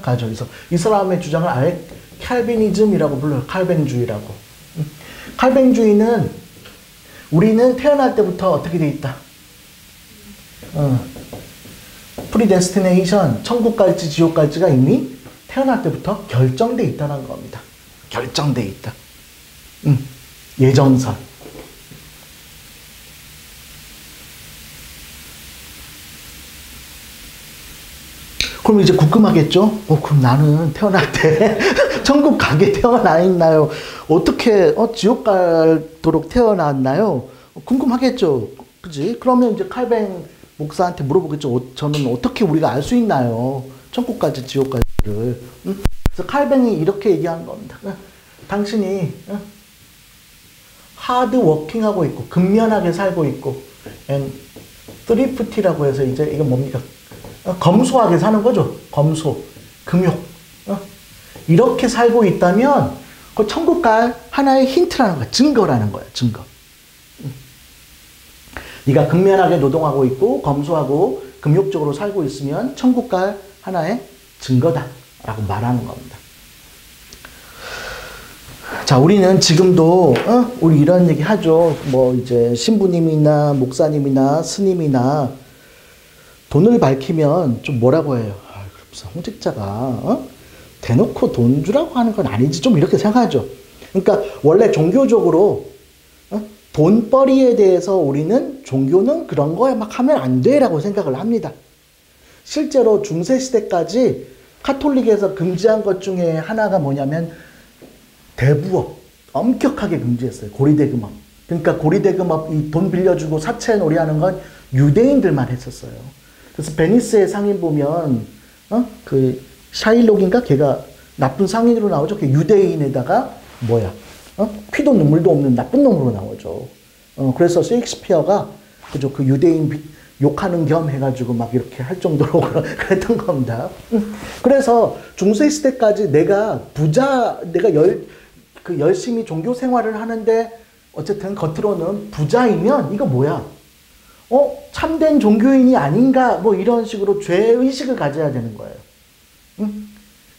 가죠. 그래서 이 사람의 주장을 아예 칼빈이즘이라고 불러요. 칼뱅주의라고. 칼뱅주의는 우리는 태어날 때부터 어떻게 돼 있다? 프리데스티네이션, 천국 갈지 지옥 갈지가 이미 태어날 때부터 결정돼 있다는 겁니다. 결정돼 있다. 예정선. 그럼 이제 궁금하겠죠? 그럼 나는 태어날 때 천국 가게 태어나 있나요? 어떻게 지옥 가도록 태어났나요? 궁금하겠죠? 그지? 그러면 이제 칼뱅 목사한테 물어보겠죠. 저는 어떻게 우리가 알 수 있나요? 천국까지 지옥까지를. 응? 그래서 칼뱅이 이렇게 얘기하는 겁니다. 당신이 하드 워킹하고 있고 근면하게 살고 있고 and thrifty라고 해서 이제 이건 뭡니까? 검소하게 사는 거죠. 검소, 금욕. 이렇게 살고 있다면 그 천국 갈 하나의 힌트라는 거야. 증거라는 거야. 증거. 네가 근면하게 노동하고 있고 검소하고 금욕적으로 살고 있으면 천국 갈 하나의 증거다 라고 말하는 겁니다. 자, 우리는 지금도 우리 이런 얘기 하죠. 뭐 이제 신부님이나 목사님이나 스님이나 돈을 밝히면 좀 뭐라고 해요? 무슨 홍직자가 대놓고 돈 주라고 하는 건 아니지, 좀 이렇게 생각하죠. 그러니까 원래 종교적으로 돈벌이에 대해서 우리는 종교는 그런 거에 막 하면 안 돼라고 생각을 합니다. 실제로 중세시대까지 카톨릭에서 금지한 것 중에 하나가 뭐냐면 대부업, 엄격하게 금지했어요. 고리대금업. 그러니까 고리대금업, 이 돈 빌려주고 사채놀이 하는 건 유대인들만 했었어요. 그래서 베니스의 상인 보면 그 샤일록인가 걔가 나쁜 상인으로 나오죠. 그 유대인에다가 뭐야? 피도 눈물도 없는 나쁜 놈으로 나오죠. 그래서 셰익스피어가 그죠, 그 유대인 욕하는 겸 해가지고 막 이렇게 할 정도로 그랬던 겁니다. 그래서 중세시대까지 내가 열심히 종교 생활을 하는데 어쨌든 겉으로는 부자이면 이거 뭐야? 참된 종교인이 아닌가? 뭐 이런 식으로 죄의식을 가져야 되는 거예요.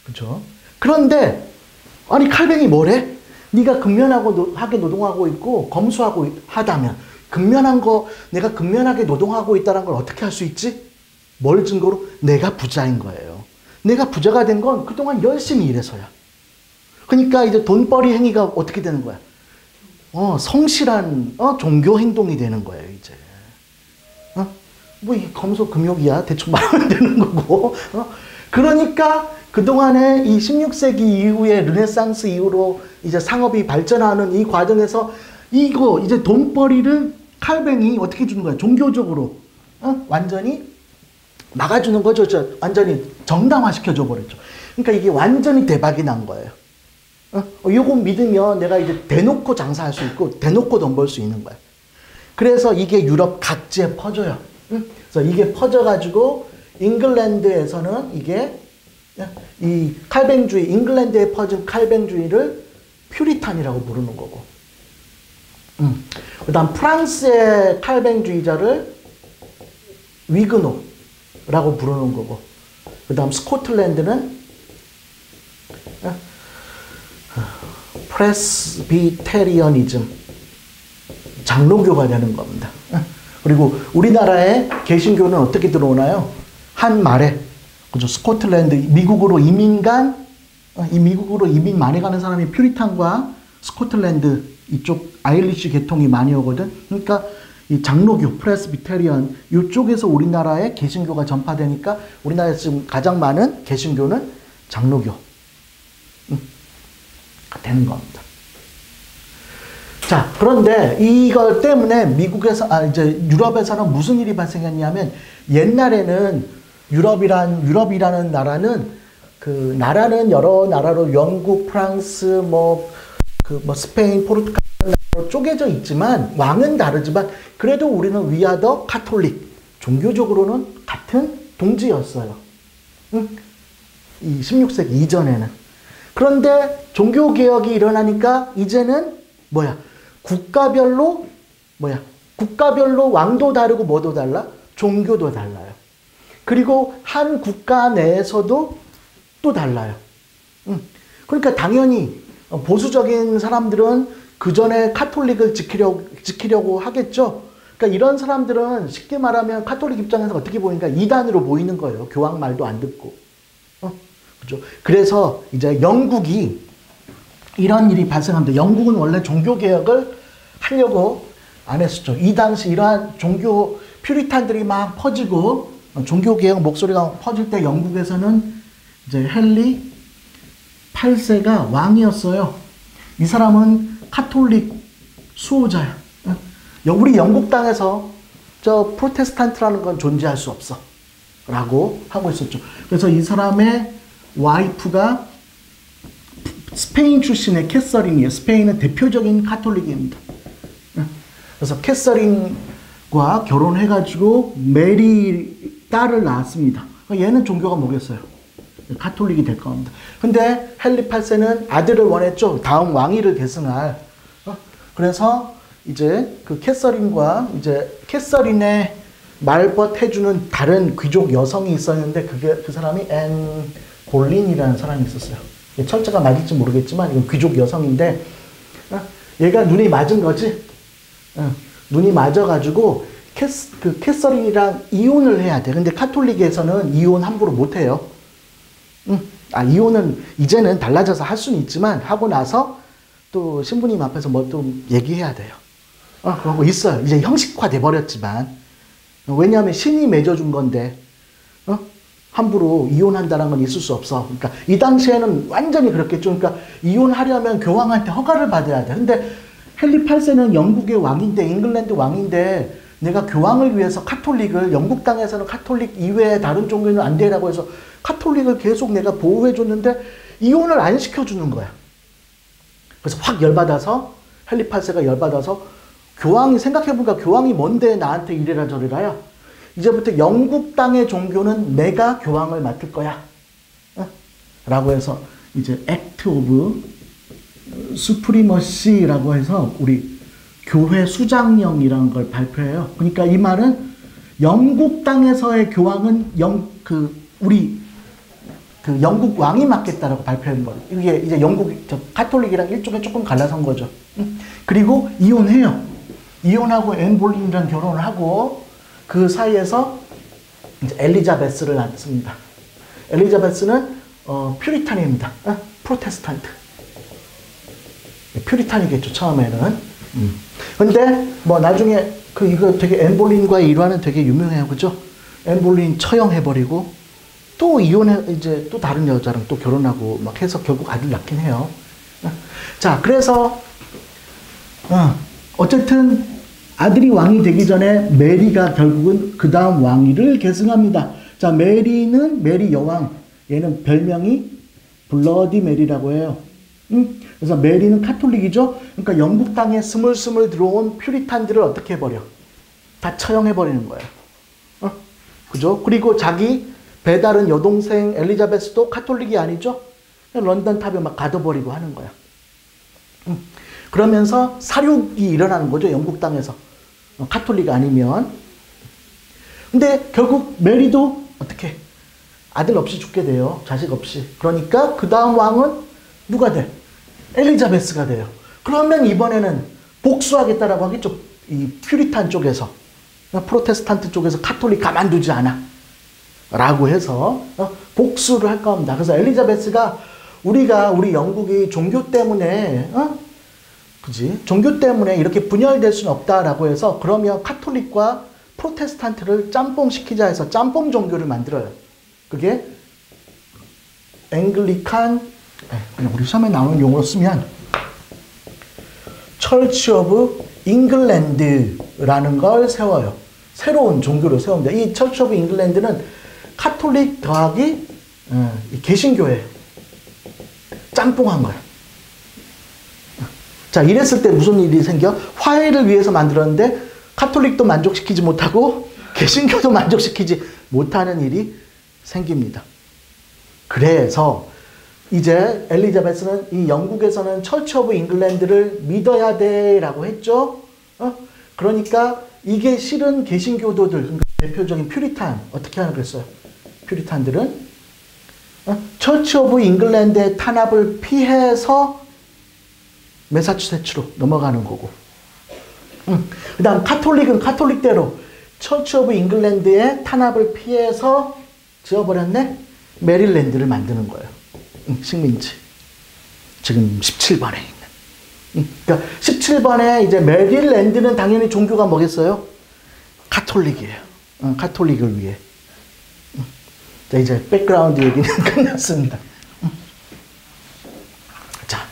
그렇죠? 그런데 아니 칼뱅이 뭐래? 네가 근면하게 노동하고 있고 검소하고 하다면 내가 근면하게 노동하고 있다는 걸 어떻게 할 수 있지? 뭘 증거로? 내가 부자인 거예요. 내가 부자가 된 건 그동안 열심히 일해서야. 그러니까 이제 돈벌이 행위가 어떻게 되는 거야? 성실한 종교 행동이 되는 거예요, 이제. 뭐 이 검소 금욕이야 대충 말하면 되는 거고. 그러니까 그동안에 이 16세기 이후에 르네상스 이후로 이제 상업이 발전하는 이 과정에서 이거 이제 돈벌이를 칼뱅이 어떻게 주는 거야? 종교적으로 완전히 막아주는 거죠. 완전히 정당화시켜줘 버렸죠. 그러니까 이게 완전히 대박이 난 거예요. 이거 믿으면 내가 이제 대놓고 장사할 수 있고 대놓고 돈 벌 수 있는 거야. 그래서 이게 유럽 각지에 퍼져요. 그래서 이게 퍼져가지고 잉글랜드에서는 이게 이 칼뱅주의, 잉글랜드에 퍼진 칼뱅주의를 퓨리탄이라고 부르는 거고, 그 다음 프랑스의 칼뱅주의자를 위그노라고 부르는 거고, 그 다음 스코틀랜드는 프레스비테리언이즘, 장로교가 되는 겁니다. 그리고 우리나라의 개신교는 어떻게 들어오나요? 한 말에, 그죠? 스코틀랜드, 미국으로 이민 많이 가는 사람이 퓨리탄과 스코틀랜드 이쪽 아일리시 계통이 많이 오거든. 그러니까 이 장로교, 프레스비테리언 이쪽에서 우리나라에 개신교가 전파되니까 우리나라에서 지금 가장 많은 개신교는 장로교 되는 겁니다. 자, 그런데 이것 때문에 이제 유럽에서는 무슨 일이 발생했냐면, 옛날에는 유럽이라는 나라는 여러 나라로 영국, 프랑스, 스페인, 포르투갈 나라로 쪼개져 있지만 왕은 다르지만 그래도 우리는 위아더 카톨릭, 종교적으로는 같은 동지였어요. 이 16세기 이전에는. 그런데 종교개혁이 일어나니까 이제는 국가별로 왕도 다르고 뭐도 달라? 종교도 달라요. 그리고 한 국가 내에서도 또 달라요. 그러니까 당연히 보수적인 사람들은 그 전에 카톨릭을 지키려고 하겠죠. 그러니까 이런 사람들은 쉽게 말하면 카톨릭 입장에서 어떻게 보이니까 이단으로 보이는 거예요. 교황 말도 안 듣고. 그죠? 그래서 이제 영국이 이런 일이 발생합니다. 영국은 원래 종교개혁을 하려고 안 했었죠. 이 당시 이러한 종교 퓨리탄들이 막 퍼지고 종교개혁 목소리가 퍼질 때 영국에서는 이제 헨리 8세가 왕이었어요. 이 사람은 카톨릭 수호자야. 우리 영국 땅에서 저 프로테스탄트라는 건 존재할 수 없어 라고 하고 있었죠. 그래서 이 사람의 와이프가 스페인 출신의 캐서린이에요. 스페인은 대표적인 카톨릭입니다. 그래서 캐서린과 결혼해가지고 메리 딸을 낳았습니다. 얘는 종교가 뭐겠어요? 카톨릭이 될 겁니다. 근데 헨리 8세는 아들을 원했죠. 다음 왕위를 계승할. 그래서 이제 그 캐서린과 이제 캐서린의 말벗 해주는 다른 귀족 여성이 있었는데 그 사람이 앤 볼린이라는 사람이 있었어요. 철자가 맞을지 모르겠지만 이건 귀족 여성인데 얘가 눈이 맞은 거지. 눈이 맞아가지고 그 캐서린이랑 이혼을 해야 돼. 근데 카톨릭에서는 이혼 함부로 못 해요. 이혼은 이제는 달라져서 할 수는 있지만 하고 나서 또 신부님 앞에서 뭐 좀 얘기해야 돼요. 그런 거 있어요. 이제 형식화 돼 버렸지만 왜냐하면 신이 맺어준 건데 함부로 이혼한다는 건 있을 수 없어. 그러니까 이 당시에는 완전히 그렇겠죠. 그러니까 이혼하려면 교황한테 허가를 받아야 돼. 근데 헨리 8세는 영국의 왕인데, 잉글랜드 왕인데 내가 교황을 위해서 카톨릭을, 영국 땅에서는 카톨릭 이외에 다른 종교는 안 되라고 해서 카톨릭을 계속 내가 보호해 줬는데 이혼을 안 시켜주는 거야. 그래서 확 열받아서 헨리 8세가 열받아서 교황이, 생각해보니까 교황이 뭔데 나한테 이래라 저래라야. 이제부터 영국 땅의 종교는 내가 교황을 맡을 거야. 라고 해서 이제 액트 오브 수프리머시라고 해서 우리 교회 수장령이라는 걸 발표해요. 그러니까 이 말은 영국 땅에서의 교황은 영국 왕이 맡겠다라고 발표한 거예요. 이게 이제 영국 카톨릭이랑 일종의 조금 갈라선 거죠. 그리고 이혼해요. 이혼하고 앤 볼린이랑 결혼을 하고 그 사이에서 이제 엘리자베스를 낳습니다. 엘리자베스는 퓨리탄입니다. 프로테스탄트. 퓨리탄이겠죠, 처음에는. 근데 뭐 나중에 이거 되게 앤 볼린과의 일화는 되게 유명해요. 그죠? 앤 볼린 처형해버리고 또 이제 또 다른 여자랑 또 결혼하고 막 해서 결국 아들 낳긴 해요. 자, 그래서 어쨌든 아들이 왕이 되기 전에 메리가 결국은 그 다음 왕위를 계승합니다. 자, 메리는 메리 여왕. 얘는 별명이 블러디 메리라고 해요. 그래서 메리는 카톨릭이죠. 그러니까 영국 땅에 스물스물 들어온 퓨리탄들을 어떻게 해버려? 다 처형해버리는 거예요. 그죠? 그리고 자기 배다른 여동생 엘리자베스도 카톨릭이 아니죠? 런던 탑에 막 가둬버리고 하는 거야. 그러면서 사륙이 일어나는 거죠, 영국 땅에서. 카톨릭 아니면. 근데 결국 메리도 어떻게? 아들 없이 죽게 돼요. 자식 없이. 그러니까 그 다음 왕은 누가 돼? 엘리자베스가 돼요. 그러면 이번에는 복수하겠다라고 하겠죠. 이 퓨리탄 쪽에서. 프로테스탄트 쪽에서 카톨릭 가만두지 않아. 라고 해서 복수를 할 겁니다. 그래서 엘리자베스가 우리 영국이 종교 때문에 그지? 종교 때문에 이렇게 분열될 수는 없다라고 해서 그러면 카톨릭과 프로테스탄트를 짬뽕시키자 해서 짬뽕 종교를 만들어요. 그게 앵글리칸, 그냥 우리 시험에 나오는 용어로 쓰면 처치 오브 잉글랜드라는 걸 세워요. 새로운 종교를 세웁니다. 이 처치 오브 잉글랜드는 카톨릭 더하기 개신교예요. 짬뽕한 거야. 자, 이랬을 때 무슨 일이 생겨? 화해를 위해서 만들었는데 카톨릭도 만족시키지 못하고 개신교도 만족시키지 못하는 일이 생깁니다. 그래서 이제 엘리자베스는 이 영국에서는 처치 오브 잉글랜드를 믿어야 돼라고 했죠. 그러니까 이게 싫은 개신교도들, 그러니까 대표적인 퓨리탄 어떻게 하는 그랬어요? 퓨리탄들은 처치 오브 잉글랜드의 탄압을 피해서 매사추세츠로 넘어가는 거고, 그 다음 카톨릭은 카톨릭대로 처치 오브 잉글랜드의 탄압을 피해서 지어버렸네? 메릴랜드를 만드는 거예요. 식민지. 지금 17번에 있는. 그러니까 17번에 이제 메릴랜드는 당연히 종교가 뭐겠어요? 카톨릭이에요. 카톨릭을 위해. 자, 이제 백그라운드 얘기는 끝났습니다. 자.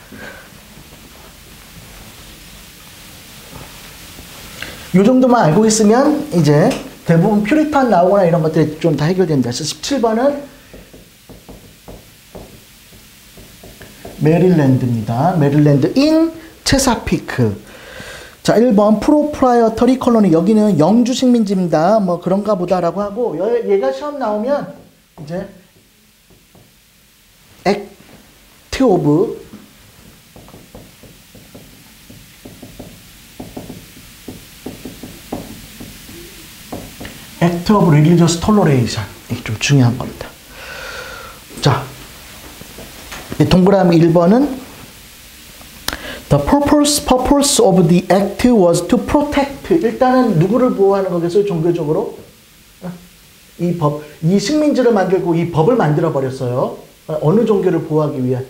요 정도만 알고 있으면 이제 대부분 퓨리탄 나오거나 이런 것들이 좀 다 해결된다. 그래서 17번은 메릴랜드입니다. 메릴랜드 인 체사피크. 자, 1번 프로프라이어터리 콜로니. 여기는 영주 식민지입니다. 뭐 그런가 보다라고 하고, 얘가 시험 나오면 이제 액트 오브 액트 오브 리리저스 톨러레이션. 이게 좀 중요한 겁니다. 자, 동그라미 1번은 The purpose of the act was to protect. 일단은 누구를 보호하는 거겠어요? 종교적으로 이 식민지를 만들고 이 법을 만들어 버렸어요. 어느 종교를 보호하기 위한?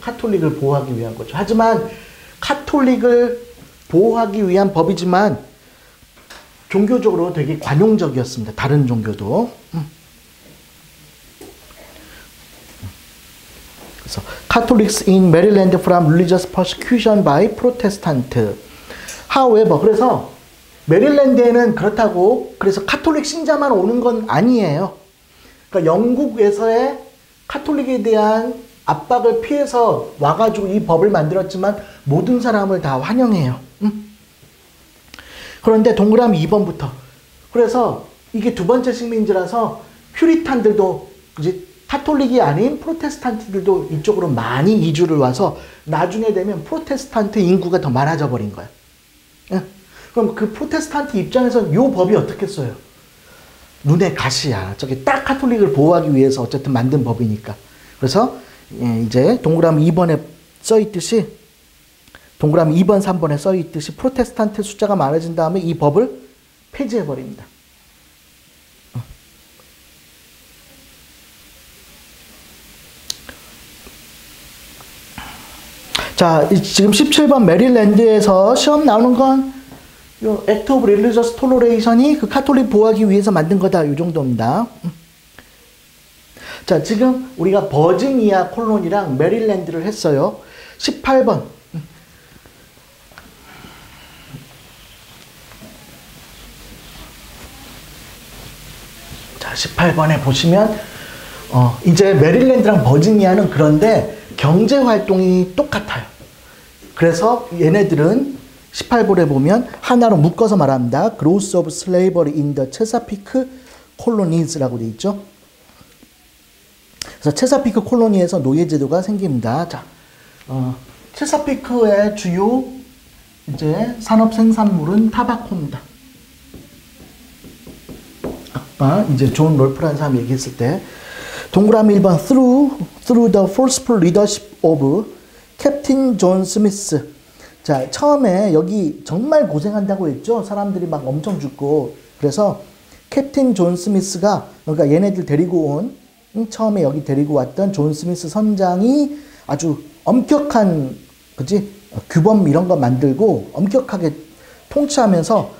카톨릭을 보호하기 위한 거죠. 하지만 카톨릭을 보호하기 위한 법이지만 종교적으로 되게 관용적이었습니다. 다른 종교도. 그래서 Catholics in Maryland from religious persecution by Protestant. However, 그래서 메릴랜드에는 그렇다고 그래서 카톨릭 신자만 오는 건 아니에요. 그러니까 영국에서의 카톨릭에 대한 압박을 피해서 와가지고 이 법을 만들었지만 모든 사람을 다 환영해요. 그런데 동그라미 2번부터. 그래서 이게 두 번째 식민지라서 퓨리탄들도 이제 카톨릭이 아닌 프로테스탄트들도 이쪽으로 많이 이주를 와서 나중에 되면 프로테스탄트 인구가 더 많아져 버린 거야. 그럼 그 프로테스탄트 입장에서는 이 법이 어떻겠어요? 눈에 가시야. 저게 딱 카톨릭을 보호하기 위해서 어쨌든 만든 법이니까. 그래서 이제 동그라미 2번에 써있듯이 동그라미 2번, 3번에 써있듯이 프로테스탄트 숫자가 많아진 다음에 이 법을 폐지해버립니다. 자, 지금 17번 메릴랜드에서 시험 나오는 건 요 액트 오브 릴리저스 톨러레이션이 그 카톨릭 보호하기 위해서 만든 거다. 이 정도입니다. 자, 지금 우리가 버지니아 콜론이랑 메릴랜드를 했어요. 18번. 자, 18번에 보시면 이제 메릴랜드랑 버지니아는 그런데 경제 활동이 똑같아요. 그래서 얘네들은 18번에 보면 하나로 묶어서 말합니다. Growth of slavery in the Chesapeake colonies라고 되어 있죠. 그래서 체사피크 콜로니에서 노예제도가 생깁니다. 자, 체사피크의 주요 이제 산업 생산물은 타바코입니다. 아까 이제 존 롤프라는 사람 얘기했을 때 동그라미 1번 through the forceful leadership of 캡틴 존 스미스. 자, 처음에 여기 정말 고생한다고 했죠. 사람들이 막 엄청 죽고. 그래서 캡틴 존 스미스가 그러니까 얘네들 데리고 온 처음에 여기 데리고 왔던 존 스미스 선장이 아주 엄격한 그지 규범 이런 거 만들고 엄격하게 통치하면서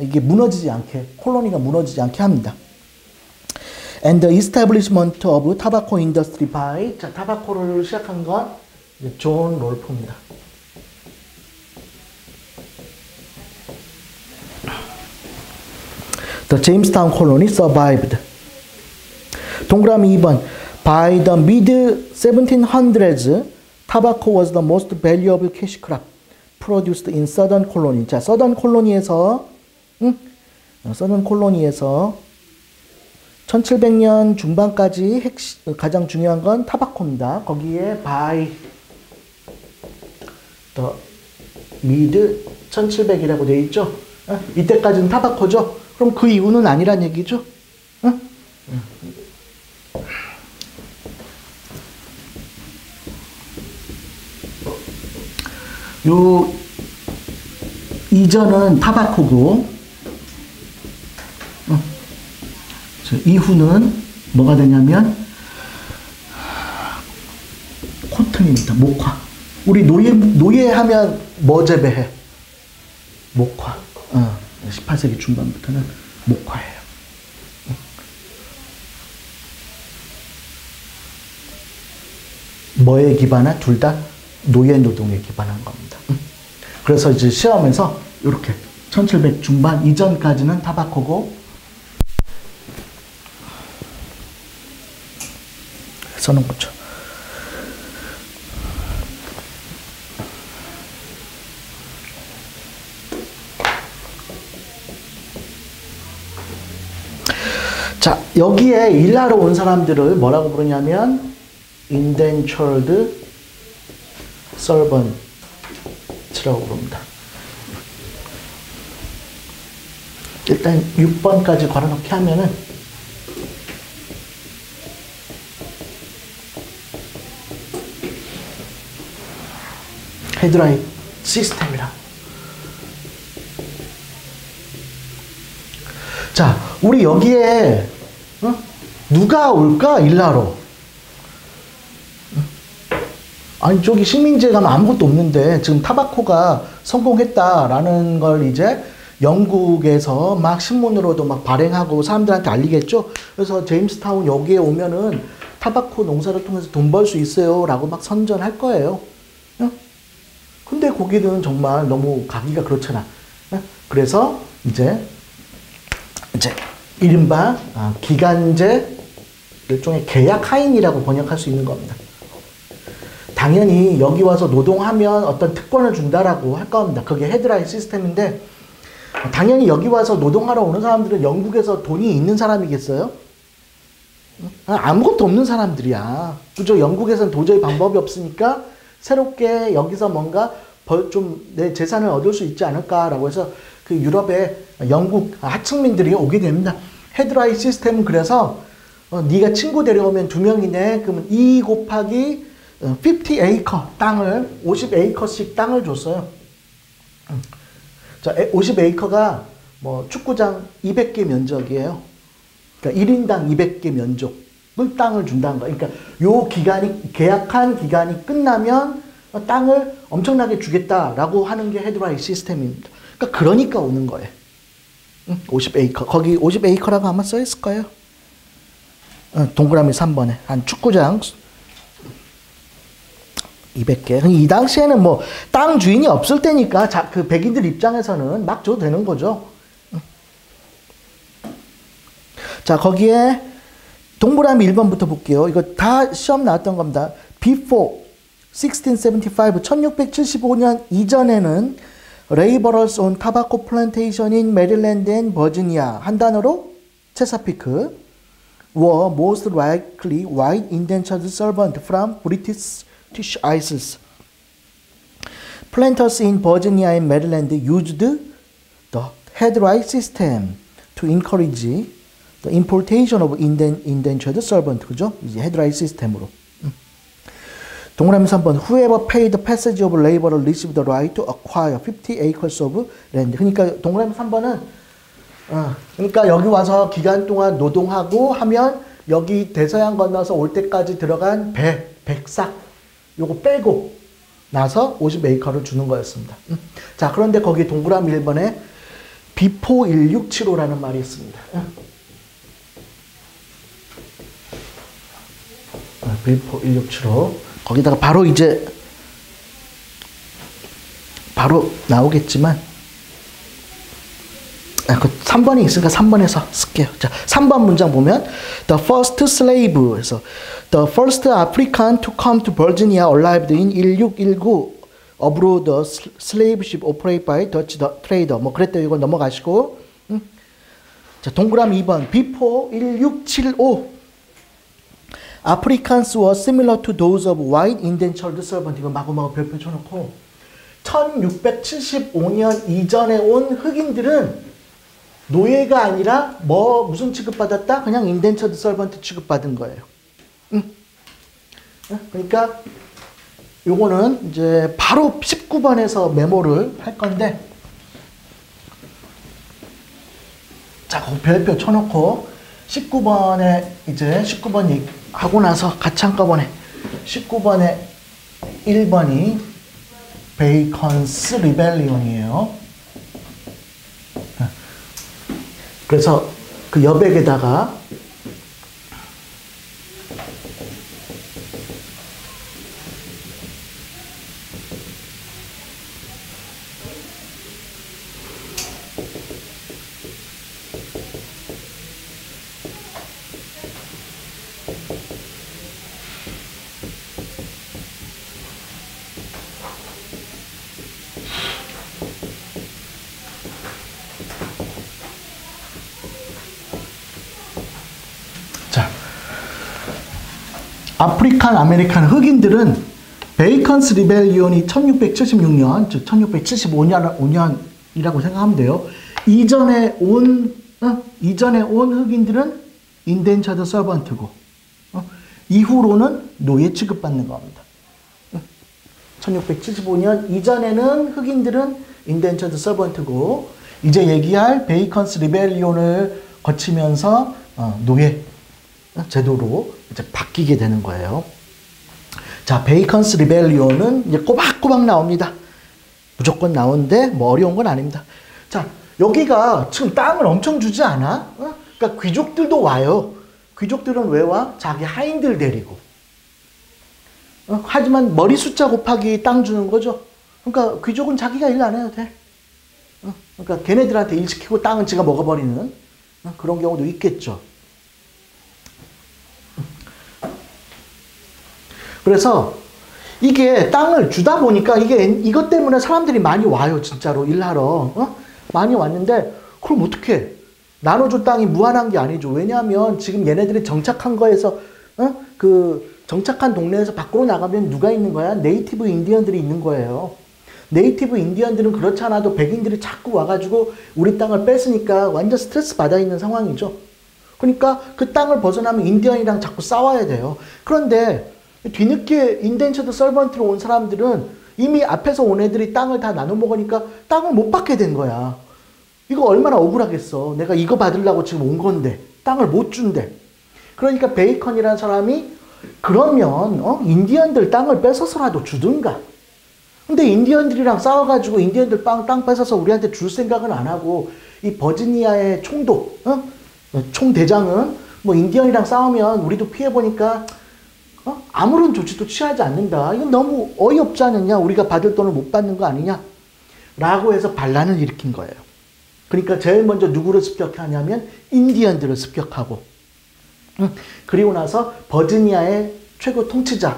이게 무너지지 않게 콜로니가 무너지지 않게 합니다. And the establishment of tobacco industry by 자 타바코를 시작한 건 존 롤프입니다. The Jamestown colony survived. 동그라미 2번. By the mid 1700s, tobacco was the most valuable cash crop produced in southern colony. 자, southern colony에서 southern colony에서 1700년 중반까지 가장 중요한 건 타바코입니다. 거기에 by the mid 1700이라고 되어 있죠. 이때까지는 타바코죠. 그럼 그 이유는 아니란 얘기죠. 요 이전은 타바코고 이후는 뭐가 되냐면 코튼입니다. 목화. 우리 노예 하면 뭐 재배해? 목화. 18세기 중반부터는 목화예요. 뭐에 기반한? 둘 다 노예 노동에 기반한 겁니다. 그래서 이제 시험에서 이렇게 1700 중반 이전까지는 타바코고 써놓은 거죠. 자, 여기에 일하러 온 사람들을 뭐라고 부르냐면 indentured servants라고 부릅니다. 일단 6번까지 걸어놓게 하면은 헤드라이 시스템이라. 자, 우리 여기에 누가 올까? 일하러. 아니, 저기 식민지에 가면 아무것도 없는데 지금 타바코가 성공했다라는 걸 이제 영국에서 막 신문으로도 막 발행하고 사람들한테 알리겠죠. 그래서 제임스타운 여기에 오면은 타바코 농사를 통해서 돈 벌 수 있어요 라고 막 선전할 거예요. 근데 거기는 정말 너무 가기가 그렇잖아. 그래서 이제 이른바 기간제 일종의 계약 하인이라고 번역할 수 있는 겁니다. 당연히 여기 와서 노동하면 어떤 특권을 준다라고 할 겁니다. 그게 헤드라인 시스템인데 당연히 여기 와서 노동하러 오는 사람들은 영국에서 돈이 있는 사람이겠어요? 아무것도 없는 사람들이야. 그죠? 영국에서는 도저히 방법이 없으니까 새롭게 여기서 뭔가 좀 내 재산을 얻을 수 있지 않을까라고 해서 그 유럽의 영국 하층민들이 오게 됩니다. 헤드라인 시스템은 그래서 네가 친구 데려오면 2명이네. 그러면 2 곱하기 50 에이커 땅을 50 에이커씩 땅을 줬어요. 자, 50 에이커가 뭐 축구장 200개 면적이에요. 그러니까 1인당 200개 면적을 땅을 준다는 거예요. 그러니까 요 기간이 계약한 기간이 끝나면 땅을 엄청나게 주겠다라고 하는 게 헤드라인 시스템입니다. 그러니까 오는 거예요. 50 에이커. 거기 50 에이커라고 아마 써 있을 거예요. 동그라미 3번에 한 축구장 200개. 이 당시에는 뭐 땅 주인이 없을 때니까 그 백인들 입장에서는 막 줘도 되는 거죠. 자, 거기에 동그라미 1번부터 볼게요. 이거 다 시험 나왔던 겁니다. Before 1675, 1675년 이전에는 Laborers on Tobacco Plantation in Maryland and Virginia, 한 단어로 체사피크, were most likely white indentured servants from British Isles. Planters in Virginia and Maryland used the headright system to encourage the importation of indentured servant. 그죠? 이제 헤드라이트 시스템으로. 동그라미 3번. Whoever paid the passage of labor received the right to acquire 50 acres of land. 그러니까 동그라미 3번은 그러니까 여기 와서 기간 동안 노동하고 하면 여기 대서양 건너서 올 때까지 들어간 백삭 요거 빼고 나서 50에이커를 주는 거였습니다. 자, 그런데 거기 동그라미 1번에 비포 1675라는 말이 있습니다. 비포 1675. 거기다가 바로 이제 바로 나오겠지만 그 3번이 있으니까 3번에서 쓸게요. 자, 3번 문장 보면 The first slave, 그래서 The first African to come to Virginia arrived in 1619 aboard the slave ship operated by Dutch trader. 뭐 그랬대요. 이거 넘어가시고. 자, 동그라미 2번. Before 1675 Africans were similar to those of white indentured servants. 이거 마구마구 별표 쳐놓고 1675년 이전에 온 흑인들은 노예가 아니라 무슨 취급받았다? 그냥 인덴처드 서번트 취급받은 거예요. 그러니까 요거는 이제 바로 19번에서 메모를 할 건데 자, 거기 별표 쳐놓고 19번에 이제 19번 하고 나서 같이 한꺼번에 19번에 1번이 베이컨스 리벨리온이에요. 그래서 그 여백에다가 자, 아프리칸 아메리칸 흑인들은 베이컨스 리벨리온이 1676년, 즉 1675년이라고 생각하면 돼요. 이전에 온 흑인들은 인덴처드 서번트고, 이후로는 노예 취급받는 겁니다. 1675년 이전에는 흑인들은 인덴처드 서번트고, 이제 얘기할 베이컨스 리벨리온을 거치면서 노예 제도로 이제 바뀌게 되는 거예요. 자, 베이컨스 리벨리온은 이제 꼬박꼬박 나옵니다. 무조건 나오는데 뭐 어려운 건 아닙니다. 자, 여기가 지금 땅을 엄청 주지 않아? 그러니까 귀족들도 와요. 귀족들은 왜 와? 자기 하인들 데리고. 하지만 머리 숫자 곱하기 땅 주는 거죠. 그러니까 귀족은 자기가 일 안 해도 돼. 그러니까 걔네들한테 일 시키고 땅은 지가 먹어버리는 그런 경우도 있겠죠. 그래서 이게 땅을 주다 보니까 이것 때문에 사람들이 많이 와요. 진짜로 일하러. 많이 왔는데 그럼 어떡해? 나눠줄 땅이 무한한 게 아니죠. 왜냐하면 지금 얘네들이 정착한 거에서 그 정착한 동네에서 밖으로 나가면 누가 있는 거야? 네이티브 인디언들이 있는 거예요. 네이티브 인디언들은 그렇지 않아도 백인들이 자꾸 와가지고 우리 땅을 뺏으니까 완전 스트레스 받아 있는 상황이죠. 그러니까 그 땅을 벗어나면 인디언이랑 자꾸 싸워야 돼요. 그런데 뒤늦게 인덴처드 서번트로 온 사람들은 이미 앞에서 온 애들이 땅을 다 나눠 먹으니까 땅을 못 받게 된 거야. 이거 얼마나 억울하겠어. 내가 이거 받으려고 지금 온 건데 땅을 못 준대. 그러니까 베이컨이라는 사람이 그러면 인디언들 땅을 뺏어서라도 주든가. 근데 인디언들이랑 싸워가지고 인디언들 땅 뺏어서 우리한테 줄 생각은 안 하고 이 버지니아의 총독, 총대장은 뭐 인디언이랑 싸우면 우리도 피해보니까 아무런 조치도 취하지 않는다. 이건 너무 어이없지 않느냐. 우리가 받을 돈을 못 받는 거 아니냐. 라고 해서 반란을 일으킨 거예요. 그러니까 제일 먼저 누구를 습격하냐면 인디언들을 습격하고, 그리고 나서 버지니아의 최고 통치자의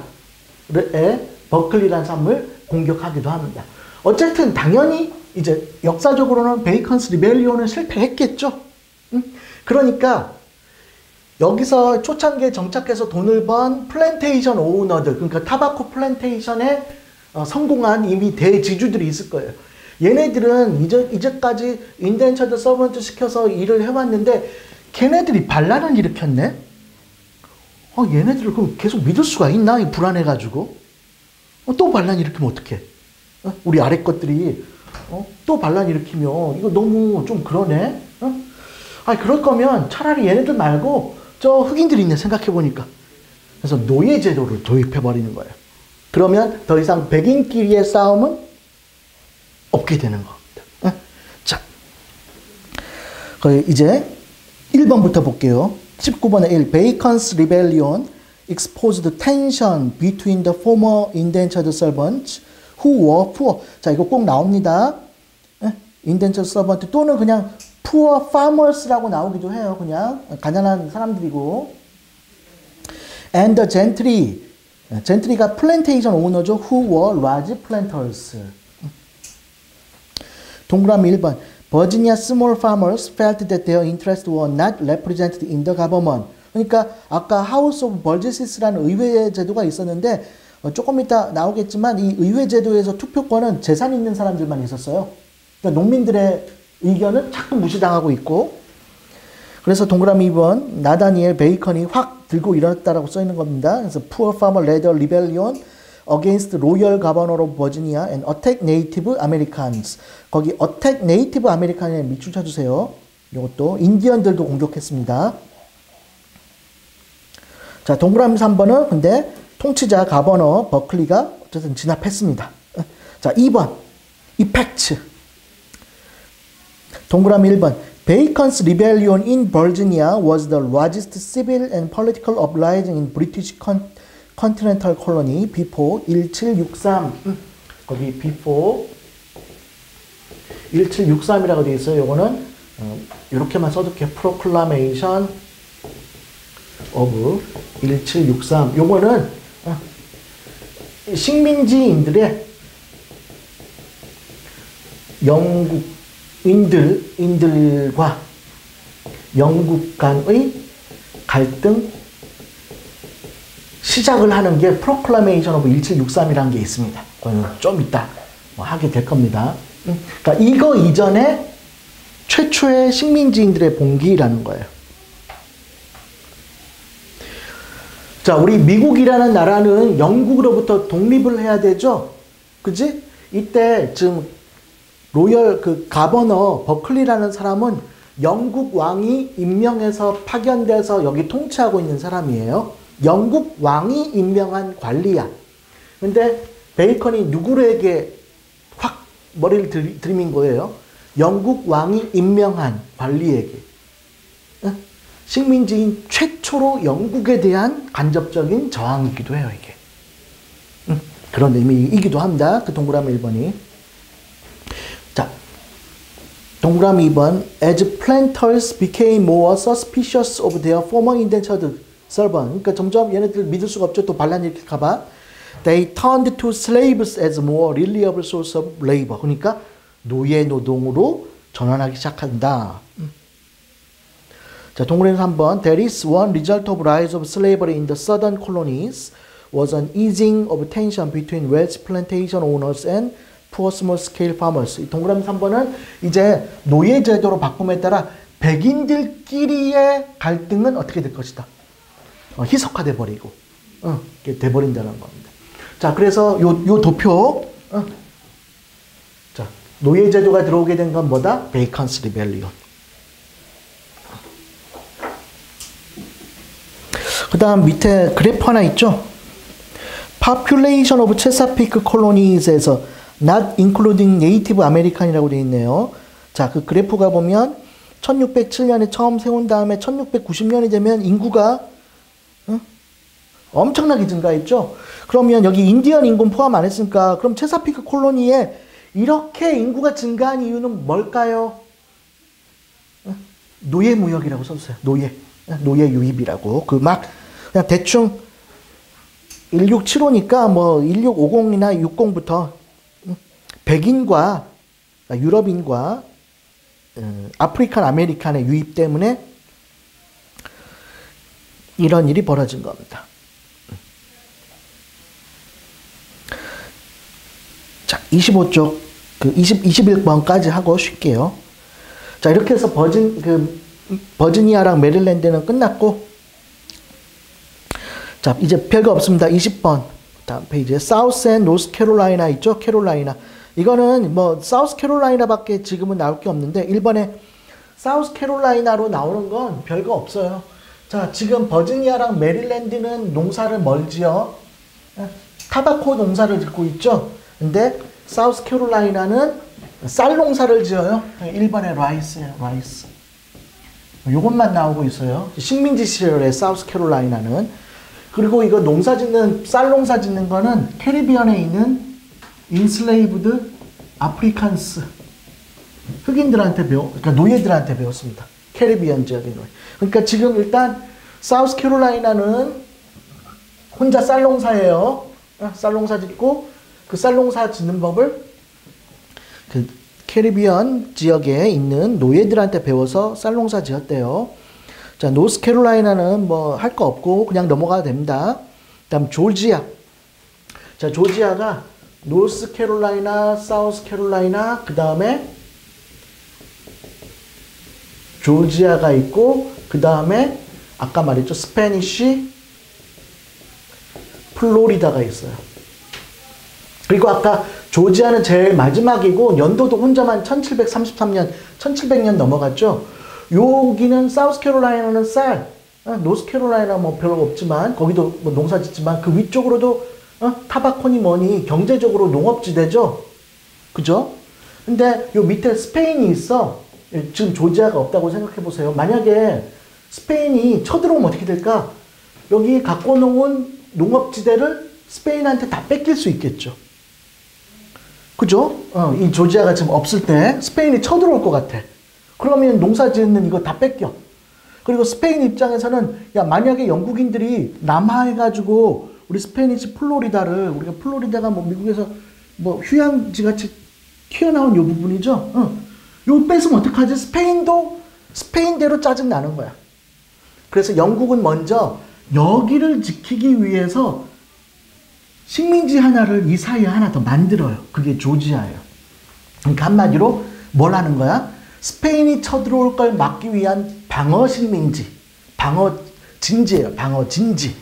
버클리라는 사람을 공격하기도 합니다. 어쨌든 당연히 이제 역사적으로는 베이컨스 리벨리온은 실패했겠죠. 그러니까 여기서 초창기에 정착해서 돈을 번 플랜테이션 오너들, 그러니까 타바코 플랜테이션에 성공한 이미 대지주들이 있을 거예요. 얘네들은 이제까지 인덴처드 서번트 시켜서 일을 해왔는데 걔네들이 반란을 일으켰네? 얘네들을 그럼 계속 믿을 수가 있나? 불안해가지고. 또 반란 일으키면 어떡해? 우리 아래 것들이 또 반란 일으키면 이거 너무 좀 그러네? 그럴 거면 차라리 얘네들 말고 저 흑인들이 있네, 생각해보니까. 그래서 노예제도를 도입해버리는 거예요. 그러면 더 이상 백인끼리의 싸움은 없게 되는 겁니다. 자, 이제 1번부터 볼게요. 19번에 1. Bacon's rebellion exposed tension between the former indentured servants who were poor. 자, 이거 꼭 나옵니다. indentured servant 또는 그냥 poor farmers라고 나오기도 해요. 그냥 가난한 사람들이고. And the gentry. gentry가 plantation owner죠. Who were large planters. 동그라미 1번. Virginia small farmers felt that their interests were not represented in the government. 그러니까 아까 House of Burgesses라는 의회 제도가 있었는데 조금 이따 나오겠지만 이 의회 제도에서 투표권은 재산 있는 사람들만 있었어요. 그러니까 농민들의 의견은 자꾸 무시당하고 있고. 그래서 동그라미 2번. 나다니엘 베이컨이 확 들고 일어났다라고 써 있는 겁니다. 그래서 Poor farmer led a rebellion against royal governor of Virginia and attack native Americans. 거기 attack native American에 밑줄 쳐주세요. 이것도 인디언들도 공격했습니다. 자, 동그라미 3번은 근데 통치자 가버너 버클리가 어쨌든 진압했습니다. 자, 2번 이펙트. 동그라미 1번. Bacon's rebellion in Virginia was the largest civil and political uprising in British continental colony before 1763. 거기 before 1763이라고 되어 있어요. 요거는 이렇게만 써둘게요. Proclamation of 1763. 요거는 식민지인들의 영국인들과 영국 간의 갈등 시작을 하는 게 프로클라메이션 오브 1763이라는 게 있습니다. 그거는 좀 이따 하게 될 겁니다. 그러니까 이거 이전에 최초의 식민지인들의 봉기라는 거예요. 자, 우리 미국이라는 나라는 영국으로부터 독립을 해야 되죠? 그지? 이때 지금 로열 가버너 버클리라는 사람은 영국 왕이 임명해서 파견돼서 여기 통치하고 있는 사람이에요. 영국 왕이 임명한 관리야. 근데 베이컨이 누구에게 확 머리를 들이민 거예요? 영국 왕이 임명한 관리에게. 식민지인 최초로 영국에 대한 간접적인 저항이기도 해요, 이게. 그런 의미이기도 합니다. 그 동그라미 1번이. 자, 동그라미 2번. As planters became more suspicious of their former indentured servant. 그러니까 점점 얘네들 믿을 수가 없죠. 또 반란 일으킬까봐. They turned to slaves as more reliable source of labor. 그러니까 노예 노동으로 전환하기 시작한다. 자, 동그라미 3번. That is one result of rise of slavery in the southern colonies was an easing of tension between wealthy plantation owners and poor small-scale farmers. 이 동그라미 3번은 이제 노예 제도로 바꿈에 따라 백인들끼리의 갈등은 어떻게 될 것이다. 희석화돼 버리고 이렇게 돼 버린다는 겁니다. 자, 그래서 요 도표. 자, 노예 제도가 들어오게 된 건 뭐다? 베이컨스 리벨리온. 그 다음 밑에 그래프 하나 있죠? Population of Chesapeake Colonies에서 not including Native American이라고 되어 있네요. 자, 그 그래프가 보면 1607년에 처음 세운 다음에 1690년이 되면 인구가 엄청나게 증가했죠? 그러면 여기 인디언 인구는 포함 안 했으니까 그럼 체사피크 콜로니에 이렇게 인구가 증가한 이유는 뭘까요? 노예 무역이라고 써주세요. 노예 유입이라고. 그냥 대충 1675니까 뭐 1650이나 60부터 백인과 유럽인과 아프리칸 아메리칸의 유입 때문에 이런 일이 벌어진 겁니다. 자, 25쪽 21번까지 하고 쉴게요. 자, 이렇게 해서 버지니아랑 메릴랜드는 끝났고, 자, 이제 별거 없습니다. 20번 다음 페이지에 사우스 앤 노스 캐롤라이나 있죠? 캐롤라이나. 이거는 뭐 사우스 캐롤라이나밖에 지금은 나올 게 없는데 1번에 사우스 캐롤라이나로 나오는 건 별거 없어요. 자, 지금 버지니아랑 메릴랜드는 농사를 뭘 지어? 타바코 농사를 짓고 있죠? 근데 사우스 캐롤라이나는 쌀 농사를 지어요. 1번에 라이스예요. 라이스. 요것만 나오고 있어요. 식민지 시절의 사우스 캐롤라이나는. 그리고 이거 쌀 농사 짓는 거는 캐리비안에 있는 인슬레이브드 아프리칸스 흑인들한테 그러니까 노예들한테 배웠습니다. 캐리비안 지역의 노예. 그러니까 지금 일단 사우스 캐롤라이나는 혼자 쌀 농사예요. 쌀 농사 짓고 그 쌀 농사 짓는 법을 그 캐리비안 지역에 있는 노예들한테 배워서 쌀 농사 지었대요. 자, 노스캐롤라이나는 뭐 할 거 없고 그냥 넘어가도 됩니다. 다음 조지아. 자, 조지아가 노스캐롤라이나, 사우스캐롤라이나, 그 다음에 조지아가 있고, 그 다음에 아까 말했죠. 스페니쉬, 플로리다가 있어요. 그리고 아까 조지아는 제일 마지막이고 연도도 혼자만 1733년, 1700년 넘어갔죠. 여기는 사우스캐롤라이나는 쌀, 노스캐롤라이나 뭐 별로 없지만 거기도 뭐 농사 짓지만 그 위쪽으로도 타바코니 뭐니 경제적으로 농업지대죠. 그죠? 근데 요 밑에 스페인이 있어. 지금 조지아가 없다고 생각해 보세요. 만약에 스페인이 쳐들어오면 어떻게 될까? 여기 갖고 놓은 농업지대를 스페인한테 다 뺏길 수 있겠죠. 그죠? 이 조지아가 지금 없을 때 스페인이 쳐들어올 것 같아. 그러면 농사 짓는 이거 다 뺏겨. 그리고 스페인 입장에서는 야, 만약에 영국인들이 남하해가지고 우리 스페니시 플로리다를 우리가 플로리다가 뭐 미국에서 뭐 휴양지 같이 튀어나온 요 부분이죠. 요 뺏으면 어떡하지? 스페인도 스페인대로 짜증 나는 거야. 그래서 영국은 먼저 여기를 지키기 위해서 식민지 하나를 이 사이에 하나 더 만들어요. 그게 조지아예요. 그러니까 한마디로 뭘 하는 거야? 스페인이 쳐들어올 걸 막기 위한 방어 식민지, 방어 진지예요. 방어 진지.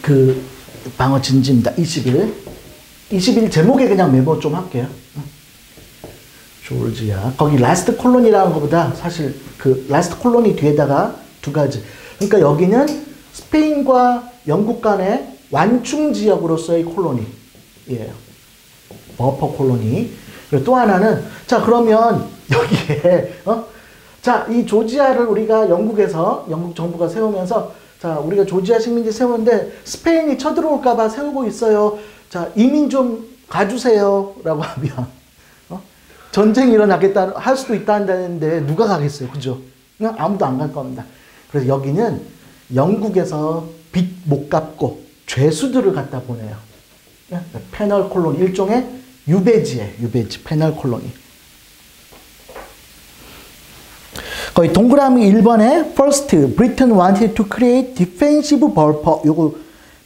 그 방어 진지입니다. 20일 제목에 그냥 메모 좀 할게요. 조지아. 거기 라스트 콜로니라는 것보다 사실 그 라스트 콜로니 뒤에다가 두 가지. 그러니까 여기는 스페인과 영국 간의 완충 지역으로서의 콜로니예요. 버퍼 콜로니. 그리고 또 하나는 자 그러면 여기에 자 이 조지아를 우리가 영국 정부가 세우면서 자 우리가 조지아 식민지 세우는데 스페인이 쳐들어올까봐 세우고 있어요. 자 이민 좀 가주세요라고 하면 전쟁이 일어나겠다 할 수도 있다는데 누가 가겠어요, 그죠? 그냥 아무도 안 갈 겁니다. 그래서 여기는 영국에서 빚 못 갚고 죄수들을 갖다 보내요. 페널 콜로니 일종의 유배지예요, 유배지 페널 콜로니. 거기 동그라미 1번에 First, Britain wanted to create defensive buffer. 요거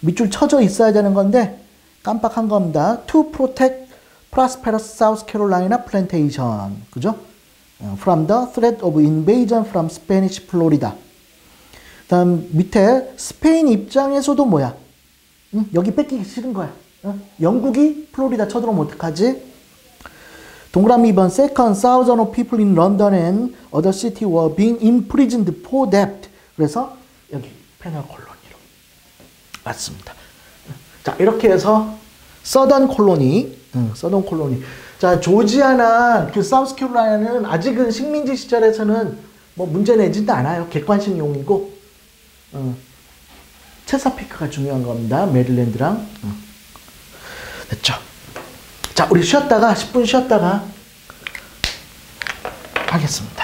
밑줄 쳐져 있어야 되는 건데 깜빡한 겁니다. To protect prosperous South Carolina plantation. 그죠? From the threat of invasion from Spanish Florida. 다음 밑에 스페인 입장에서도 뭐야? 여기 뺏기기 싫은 거야. 영국이 플로리다 쳐들어오면 어떡하지? 동그라미 2번 Second, thousands of people in London and other cities were being imprisoned for debt. 그래서 여기 페널 콜로니로 맞습니다. 자 이렇게 해서 서던 콜로니, 서던 콜로니. 자 조지아나 그 사우스캐롤라이나는 아직은 식민지 시절에서는 뭐 문제 내지도 않아요. 객관식용이고 체사피크가 중요한 겁니다. 메릴랜드랑. 됐죠? 자, 우리 쉬었다가 10분 쉬었다가 하겠습니다.